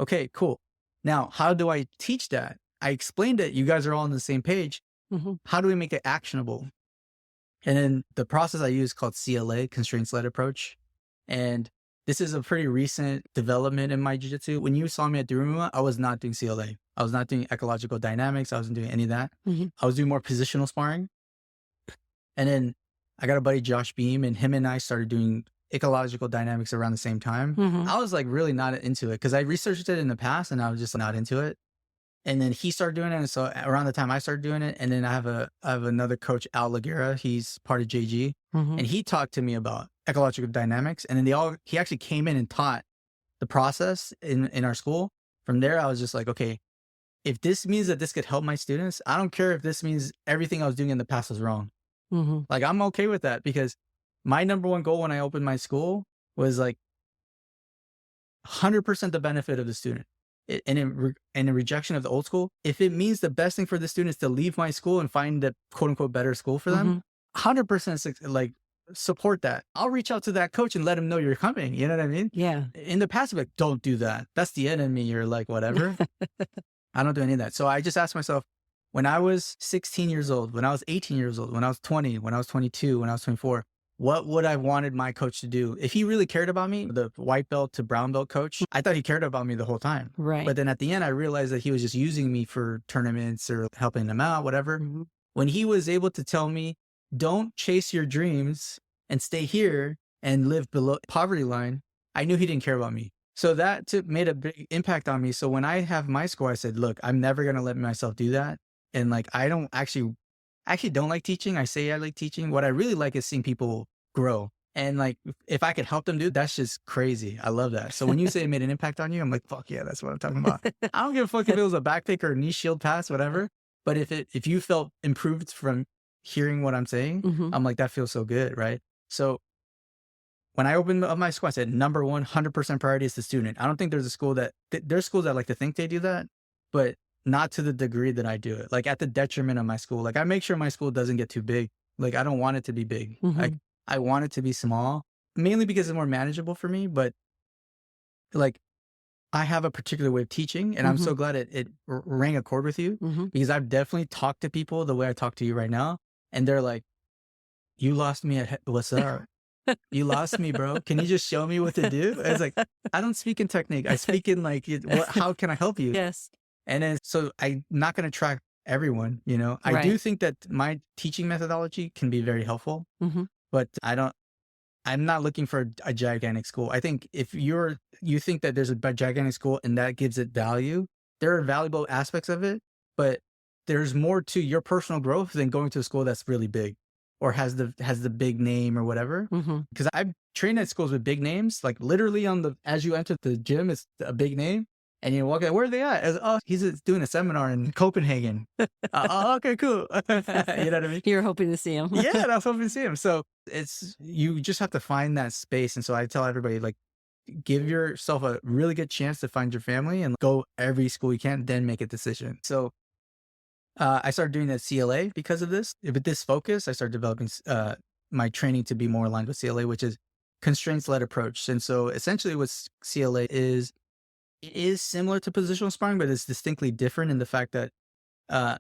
Okay, cool. Now, how do I teach that? I explained it. You guys are all on the same page. Mm-hmm. How do we make it actionable? And then the process I use called CLA, constraints-led approach. And this is a pretty recent development in my jiu-jitsu. When you saw me at Duruma, I was not doing CLA. I was not doing ecological dynamics. I wasn't doing any of that. Mm-hmm. I was doing more positional sparring. And then I got a buddy, Josh Baem, and him and I started doing ecological dynamics around the same time. Mm-hmm. I was like really not into it because I researched it in the past and I was just not into it. And then he started doing it. And so around the time I started doing it, and then I have another coach, Al Laguera. He's part of JG. Mm-hmm. And he talked to me about ecological dynamics. And then he actually came in and taught the process in our school. From there, I was just like, okay, if this means that this could help my students, I don't care if this means everything I was doing in the past was wrong. Mm-hmm. Like, I'm okay with that because my number one goal when I opened my school was like 100% the benefit of the student. And in rejection of the old school, if it means the best thing for the students to leave my school and find the quote unquote better school for them, 100% like support that. I'll reach out to that coach and let him know you're coming. You know what I mean? Yeah. In the past, like, don't do that. That's the enemy. You're like, whatever. I don't do any of that. So I just asked myself, when I was 16 years old, when I was 18 years old, when I was 20, when I was 22, when I was 24, what would I wanted my coach to do? If he really cared about me, the white belt to brown belt coach, I thought he cared about me the whole time. Right. But then at the end, I realized that he was just using me for tournaments or helping him out, whatever. Mm-hmm. When he was able to tell me, don't chase your dreams and stay here and live below poverty line, I knew he didn't care about me. So that made a big impact on me. So when I have my school, I said, look, I'm never going to let myself do that. And like, I don't actually don't like teaching. I say I like teaching. What I really like is seeing people grow. And like, if I could help them do, that's just crazy. I love that. So when you say it made an impact on you, I'm like, fuck yeah, that's what I'm talking about. I don't give a fuck if it was a back pick or a knee shield pass, whatever. But if you felt improved from hearing what I'm saying, I'm like, that feels so good, right? So when I opened up my school, I said, number one, 100% priority is the student. I don't think there's a school there's schools that like to think they do that, but not to the degree that I do it. Like at the detriment of my school. Like I make sure my school doesn't get too big. Like I don't want it to be big. Like I want it to be small, mainly because it's more manageable for me. But like I have a particular way of teaching, and I'm so glad it rang a chord with you because I've definitely talked to people the way I talk to you right now. And they're like, you lost me at what's up? You lost me, bro. Can you just show me what to do? It's like, I don't speak in technique. I speak in like, how can I help you? Yes. And then, so I'm not going to track everyone, you know, I do think that my teaching methodology can be very helpful, but I'm not looking for a gigantic school. I think if you think that there's a gigantic school and that gives it value, there are valuable aspects of it, but there's more to your personal growth than going to a school that's really big or has the big name or whatever. Because I've trained at schools with big names, like literally as you enter the gym, it's a big name. And you walk in, where are they at? Oh, he's doing a seminar in Copenhagen. Okay, cool. You know what I mean? You're hoping to see him. Yeah, I was hoping to see him. So you just have to find that space. And so I tell everybody, like, give yourself a really good chance to find your family and go every school you can, then make a decision. So I started doing that CLA because of this. With this focus, I started developing my training to be more aligned with CLA, which is constraints-led approach. And so essentially what CLA is, it is similar to positional sparring, but it's distinctly different in the fact that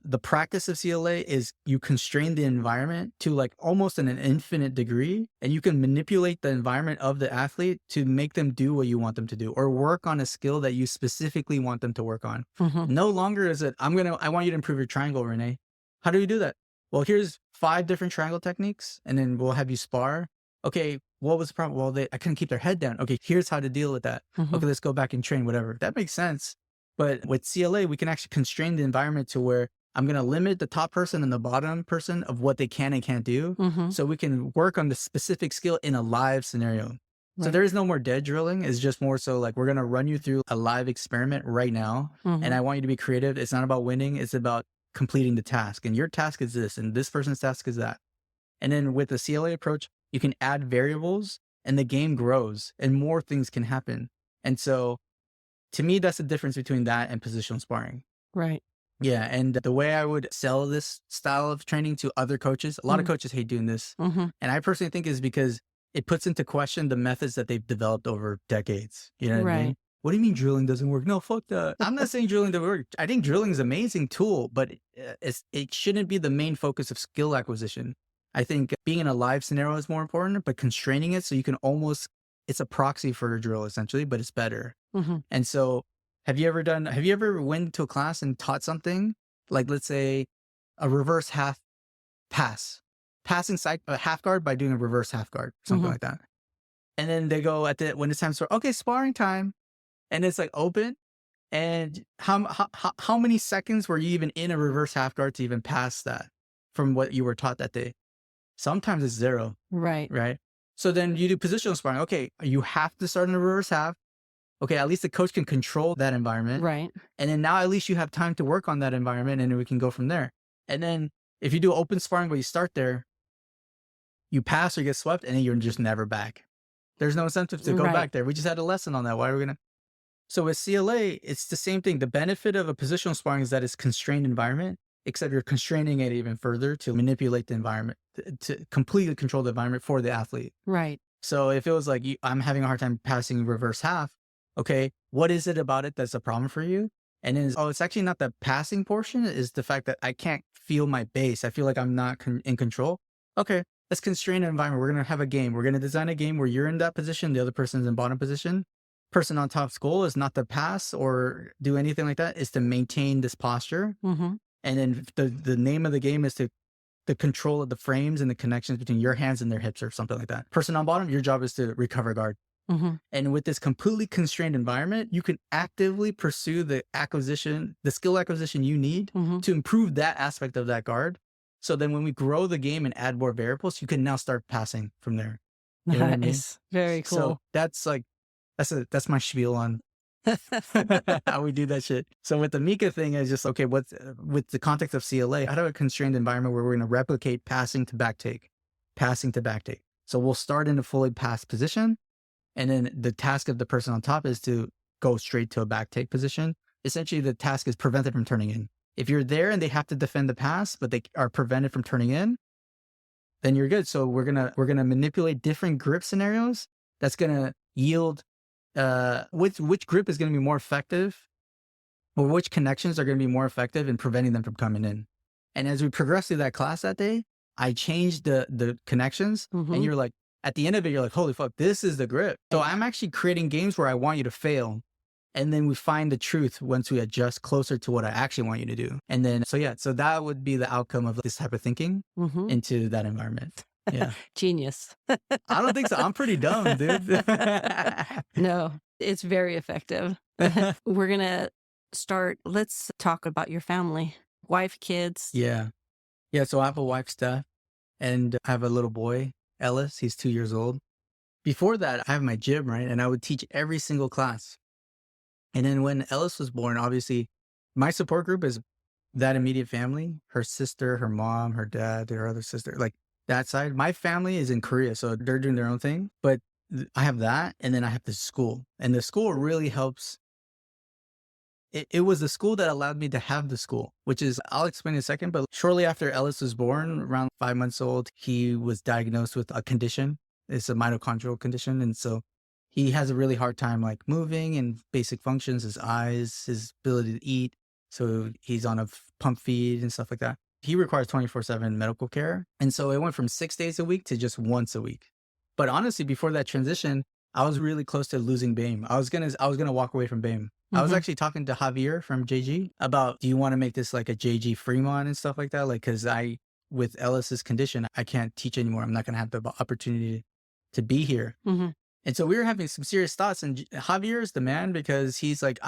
the practice of CLA is you constrain the environment to like almost an infinite degree, and you can manipulate the environment of the athlete to make them do what you want them to do or work on a skill that you specifically want them to work on. No longer is it, I want you to improve your triangle, Renee. How do you do that? Well, here's 5 different triangle techniques, and then we'll have you spar. Okay, what was the problem? Well, I couldn't keep their head down. Okay, here's how to deal with that. Okay, let's go back and train, whatever. That makes sense. But with CLA, we can actually constrain the environment to where I'm going to limit the top person and the bottom person of what they can and can't do. So we can work on the specific skill in a live scenario. So there is no more dead drilling. It's just more so like, we're going to run you through a live experiment right now. And I want you to be creative. It's not about winning. It's about completing the task. And your task is this, and this person's task is that. And then with the CLA approach, you can add variables and the game grows and more things can happen. And so to me, that's the difference between that and positional sparring. Right. Yeah. And the way I would sell this style of training to other coaches, a lot of coaches hate doing this. And I personally think is because it puts into question the methods that they've developed over decades. You know what I mean? Right. What do you mean drilling doesn't work? No, fuck that. I'm not saying drilling doesn't work. I think drilling is an amazing tool, but it shouldn't be the main focus of skill acquisition. I think being in a live scenario is more important, but constraining it so you can almost, it's a proxy for a drill essentially, but it's better. Mm-hmm. And so have you ever went to a class and taught something like, let's say, a reverse half pass, passing a half guard by doing a reverse half guard, something like that. And then they go when it's time to okay, sparring time. And it's like open. And how many seconds were you even in a reverse half guard to even pass that from what you were taught that day? Sometimes it's 0. Right. Right. So then you do positional sparring. Okay, you have to start in a reverse half. Okay, at least the coach can control that environment. Right. And then now at least you have time to work on that environment, and then we can go from there. And then if you do open sparring where you start there, you pass or get swept, and then you're just never back. There's no incentive to go back there. We just had a lesson on that. Why are we going to? So with CLA, it's the same thing. The benefit of a positional sparring is that it's constrained environment, except you're constraining it even further to manipulate the environment, to completely control the environment for the athlete. Right. So if it was like, I'm having a hard time passing reverse half, okay, what is it about it that's a problem for you? And then, it's actually not the passing portion, it's the fact that I can't feel my base. I feel like I'm not in control. Okay, let's constrain an environment. We're going to have a game. We're going to design a game where you're in that position, the other person's in bottom position. Person on top's goal is not to pass or do anything like that. It's to maintain this posture. Mm-hmm. And then the name of the game is the control of the frames and the connections between your hands and their hips or something like that. Person on bottom, your job is to recover guard. Mm-hmm. And with this completely constrained environment, you can actively pursue the skill acquisition you need to improve that aspect of that guard. So then when we grow the game and add more variables, you can now start passing from there. You know what I mean? Very cool. So that's like, that's my spiel on how we do that shit. So with the Mika thing, is just, okay, with the context of CLA, how do a constrained environment where we're going to replicate passing to back take? So we'll start in a fully passed position. And then the task of the person on top is to go straight to a back take position. Essentially, the task is prevented from turning in. If you're there and they have to defend the pass, but they are prevented from turning in, then you're good. So we're gonna manipulate different grip scenarios that's gonna yield which grip is gonna be more effective, or which connections are gonna be more effective in preventing them from coming in. And as we progress through that class that day, I changed the connections, and you're like, at the end of it, you're like, holy fuck, this is the grip. So I'm actually creating games where I want you to fail. And then we find the truth once we adjust closer to what I actually want you to do. And then, so that would be the outcome of this type of thinking into that environment. Yeah. Genius. I don't think so. I'm pretty dumb, dude. No, it's very effective. We're going to start. Let's talk about your family, wife, kids. Yeah. Yeah. So I have a wife, Steph, and I have a little boy, Ellis. He's 2 years old. Before that, I have my gym, right? And I would teach every single class. And then when Ellis was born, obviously, my support group is that immediate family, her sister, her mom, her dad, her other sister, like that side. My family is in Korea, so they're doing their own thing. But I have that, and then I have the school. And the school really helps. It was the school that allowed me to have the school, which is, I'll explain in a second. But shortly after Ellis was born, around 5 months old, he was diagnosed with a condition. It's a mitochondrial condition. And so he has a really hard time like moving and basic functions, his eyes, his ability to eat. So he's on a pump feed and stuff like that. He requires 24/7 medical care. And so it went from 6 days a week to just once a week. But honestly, before that transition, I was really close to losing Baem. I was gonna walk away from Baem. I was actually talking to Javier from JG about, do you want to make this like a JG Fremont and stuff like that? Like, cause with Ellis's condition, I can't teach anymore. I'm not going to have the opportunity to be here. And so we were having some serious thoughts, and Javier is the man, because he's like,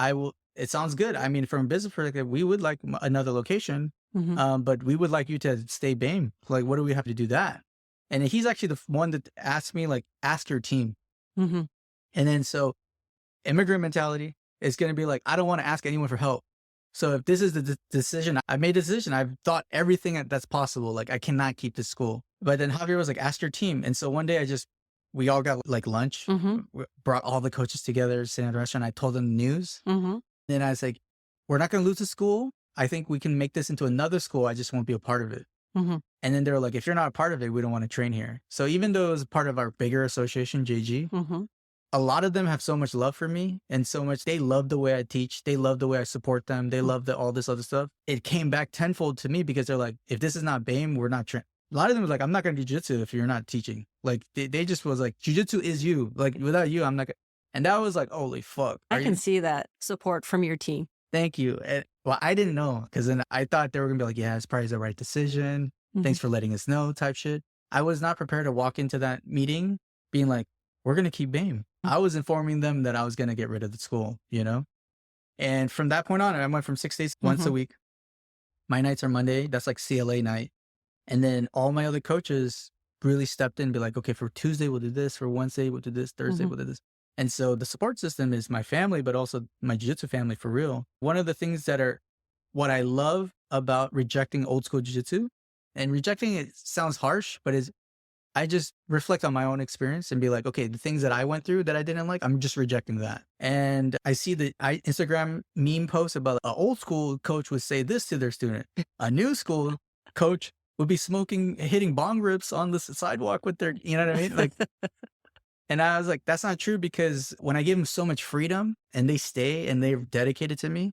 it sounds good. I mean, from a business perspective, we would like another location, but we would like you to stay Baem. Like, what do we have to do that? And he's actually the one that asked me, like, ask your team. And then so immigrant mentality is going to be like, I don't want to ask anyone for help. So if this is the decision, I made a decision. I've thought everything that's possible. Like, I cannot keep this school. But then Javier was like, ask your team. And so one day we all got like lunch, we brought all the coaches together, sitting at the restaurant. I told them the news. Then I was like, we're not going to lose the school. I think we can make this into another school. I just won't be a part of it. Mm-hmm. And then they were like, if you're not a part of it, we don't want to train here. So even though it was part of our bigger association, JG, Mm-hmm. a lot of them have so much love for me and so much. They love the way I teach. They love the way I support them. They love all this other stuff. It came back tenfold to me because they're like, if this is not Baem, we're not training. A lot of them was like, I'm not going to do jiu-jitsu if you're not teaching. Like they just was like, jiu-jitsu is you. Like without you, I'm not gonna. And that was like, holy fuck. I can see that support from your team. Thank you. And, well, I didn't know because then I thought they were going to be like, yeah, it's probably the right decision. Mm-hmm. Thanks for letting us know type shit. I was not prepared to walk into that meeting being like, we're going to keep Baem. I was informing them that I was going to get rid of the school, you know? And from that point on, I went from 6 days, once a week. My nights are Monday. That's like CLA night. And then all my other coaches really stepped in and be like, okay, for Tuesday, we'll do this. For Wednesday, we'll do this. Thursday, we'll do this. And so the support system is my family, but also my jiu-jitsu family for real. One of the things that are what I love about rejecting old school jiu-jitsu, and rejecting it sounds harsh, but is I just reflect on my own experience and be like, okay, the things that I went through that I didn't like, I'm just rejecting that. And I see the Instagram meme posts about an old school coach would say this to their student. A new school coach would be hitting bong rips on the sidewalk with their, you know what I mean? Like, and I was like, that's not true, because when I give them so much freedom and they stay and they're dedicated to me,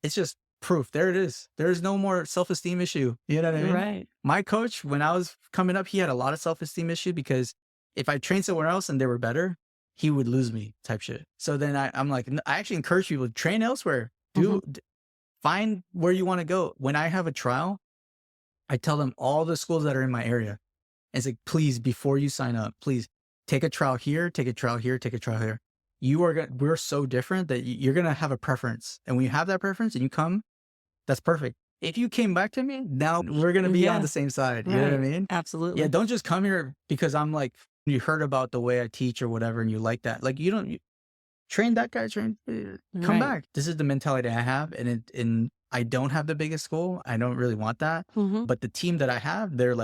it's just proof. There it is. There's no more self-esteem issue. You know what I mean? Right. My coach, when I was coming up, he had a lot of self-esteem issue because if I trained somewhere else and they were better, he would lose me type shit. So then I'm like, I actually encourage people to train elsewhere. Find where you want to go. When I have a trial, I tell them all the schools that are in my area. And it's like, please, before you sign up, please take a trial here, take a trial here, take a trial here. We're so different that you're going to have a preference. And when you have that preference and you come, that's perfect. If you came back to me, now we're going to be on the same side. You know what I mean? Absolutely. Yeah. Don't just come here because I'm like, you heard about the way I teach or whatever, and you like that. Like, you train that guy, come back. This is the mentality I have. And I don't have the biggest school. I don't really want that. But the team that I have, they're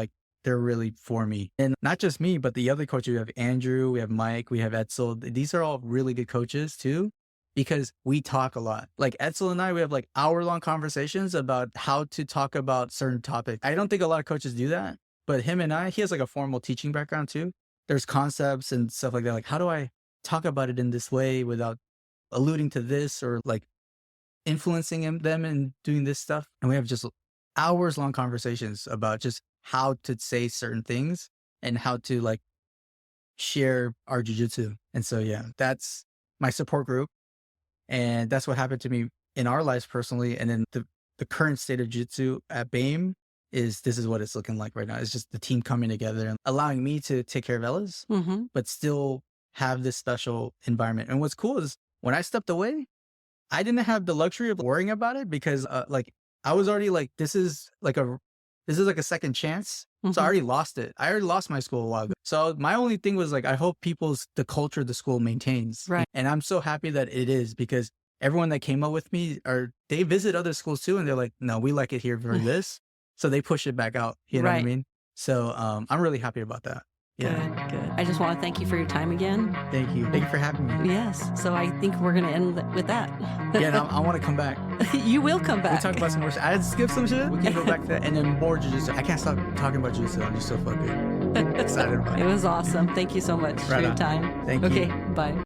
really for me. And not just me, but the other coaches. We have Andrew, we have Mike, we have Edsel. These are all really good coaches too, because we talk a lot. Like Edsel and I, we have like hour-long conversations about how to talk about certain topics. I don't think a lot of coaches do that, but him and I, he has like a formal teaching background too. There's concepts and stuff like that. Like, how do I talk about it in this way without alluding to this or like influencing them and doing this stuff? And we have just hours-long conversations about just how to say certain things and how to like share our jiu-jitsu. And so, yeah, that's my support group. And that's what happened to me in our lives personally. And then the current state of jiu-jitsu at Baem this is what it's looking like right now. It's just the team coming together and allowing me to take care of Ella's, but still have this special environment. And what's cool is when I stepped away, I didn't have the luxury of worrying about it because like I was already like, this is like a second chance. So I already lost it. I already lost my school a while ago. So my only thing was like, I hope the culture of the school maintains. Right. And I'm so happy that it is, because everyone that came up with me they visit other schools too. And they're like, no, we like it here for this. So they push it back out. You know what I mean? So I'm really happy about that. Yeah. Good. I just want to thank you for your time again. Thank you. Thank you for having me. Yes. So I think we're going to end with that. Yeah, and I want to come back. You will come back. We talk about some more shit. I skip some shit. We can go back to that. And then more jiu-jitsu. I can't stop talking about jiu-jitsu. I'm just so fucking excited about it. It was awesome. Thank you so much for your time. Thank you. Okay. Bye.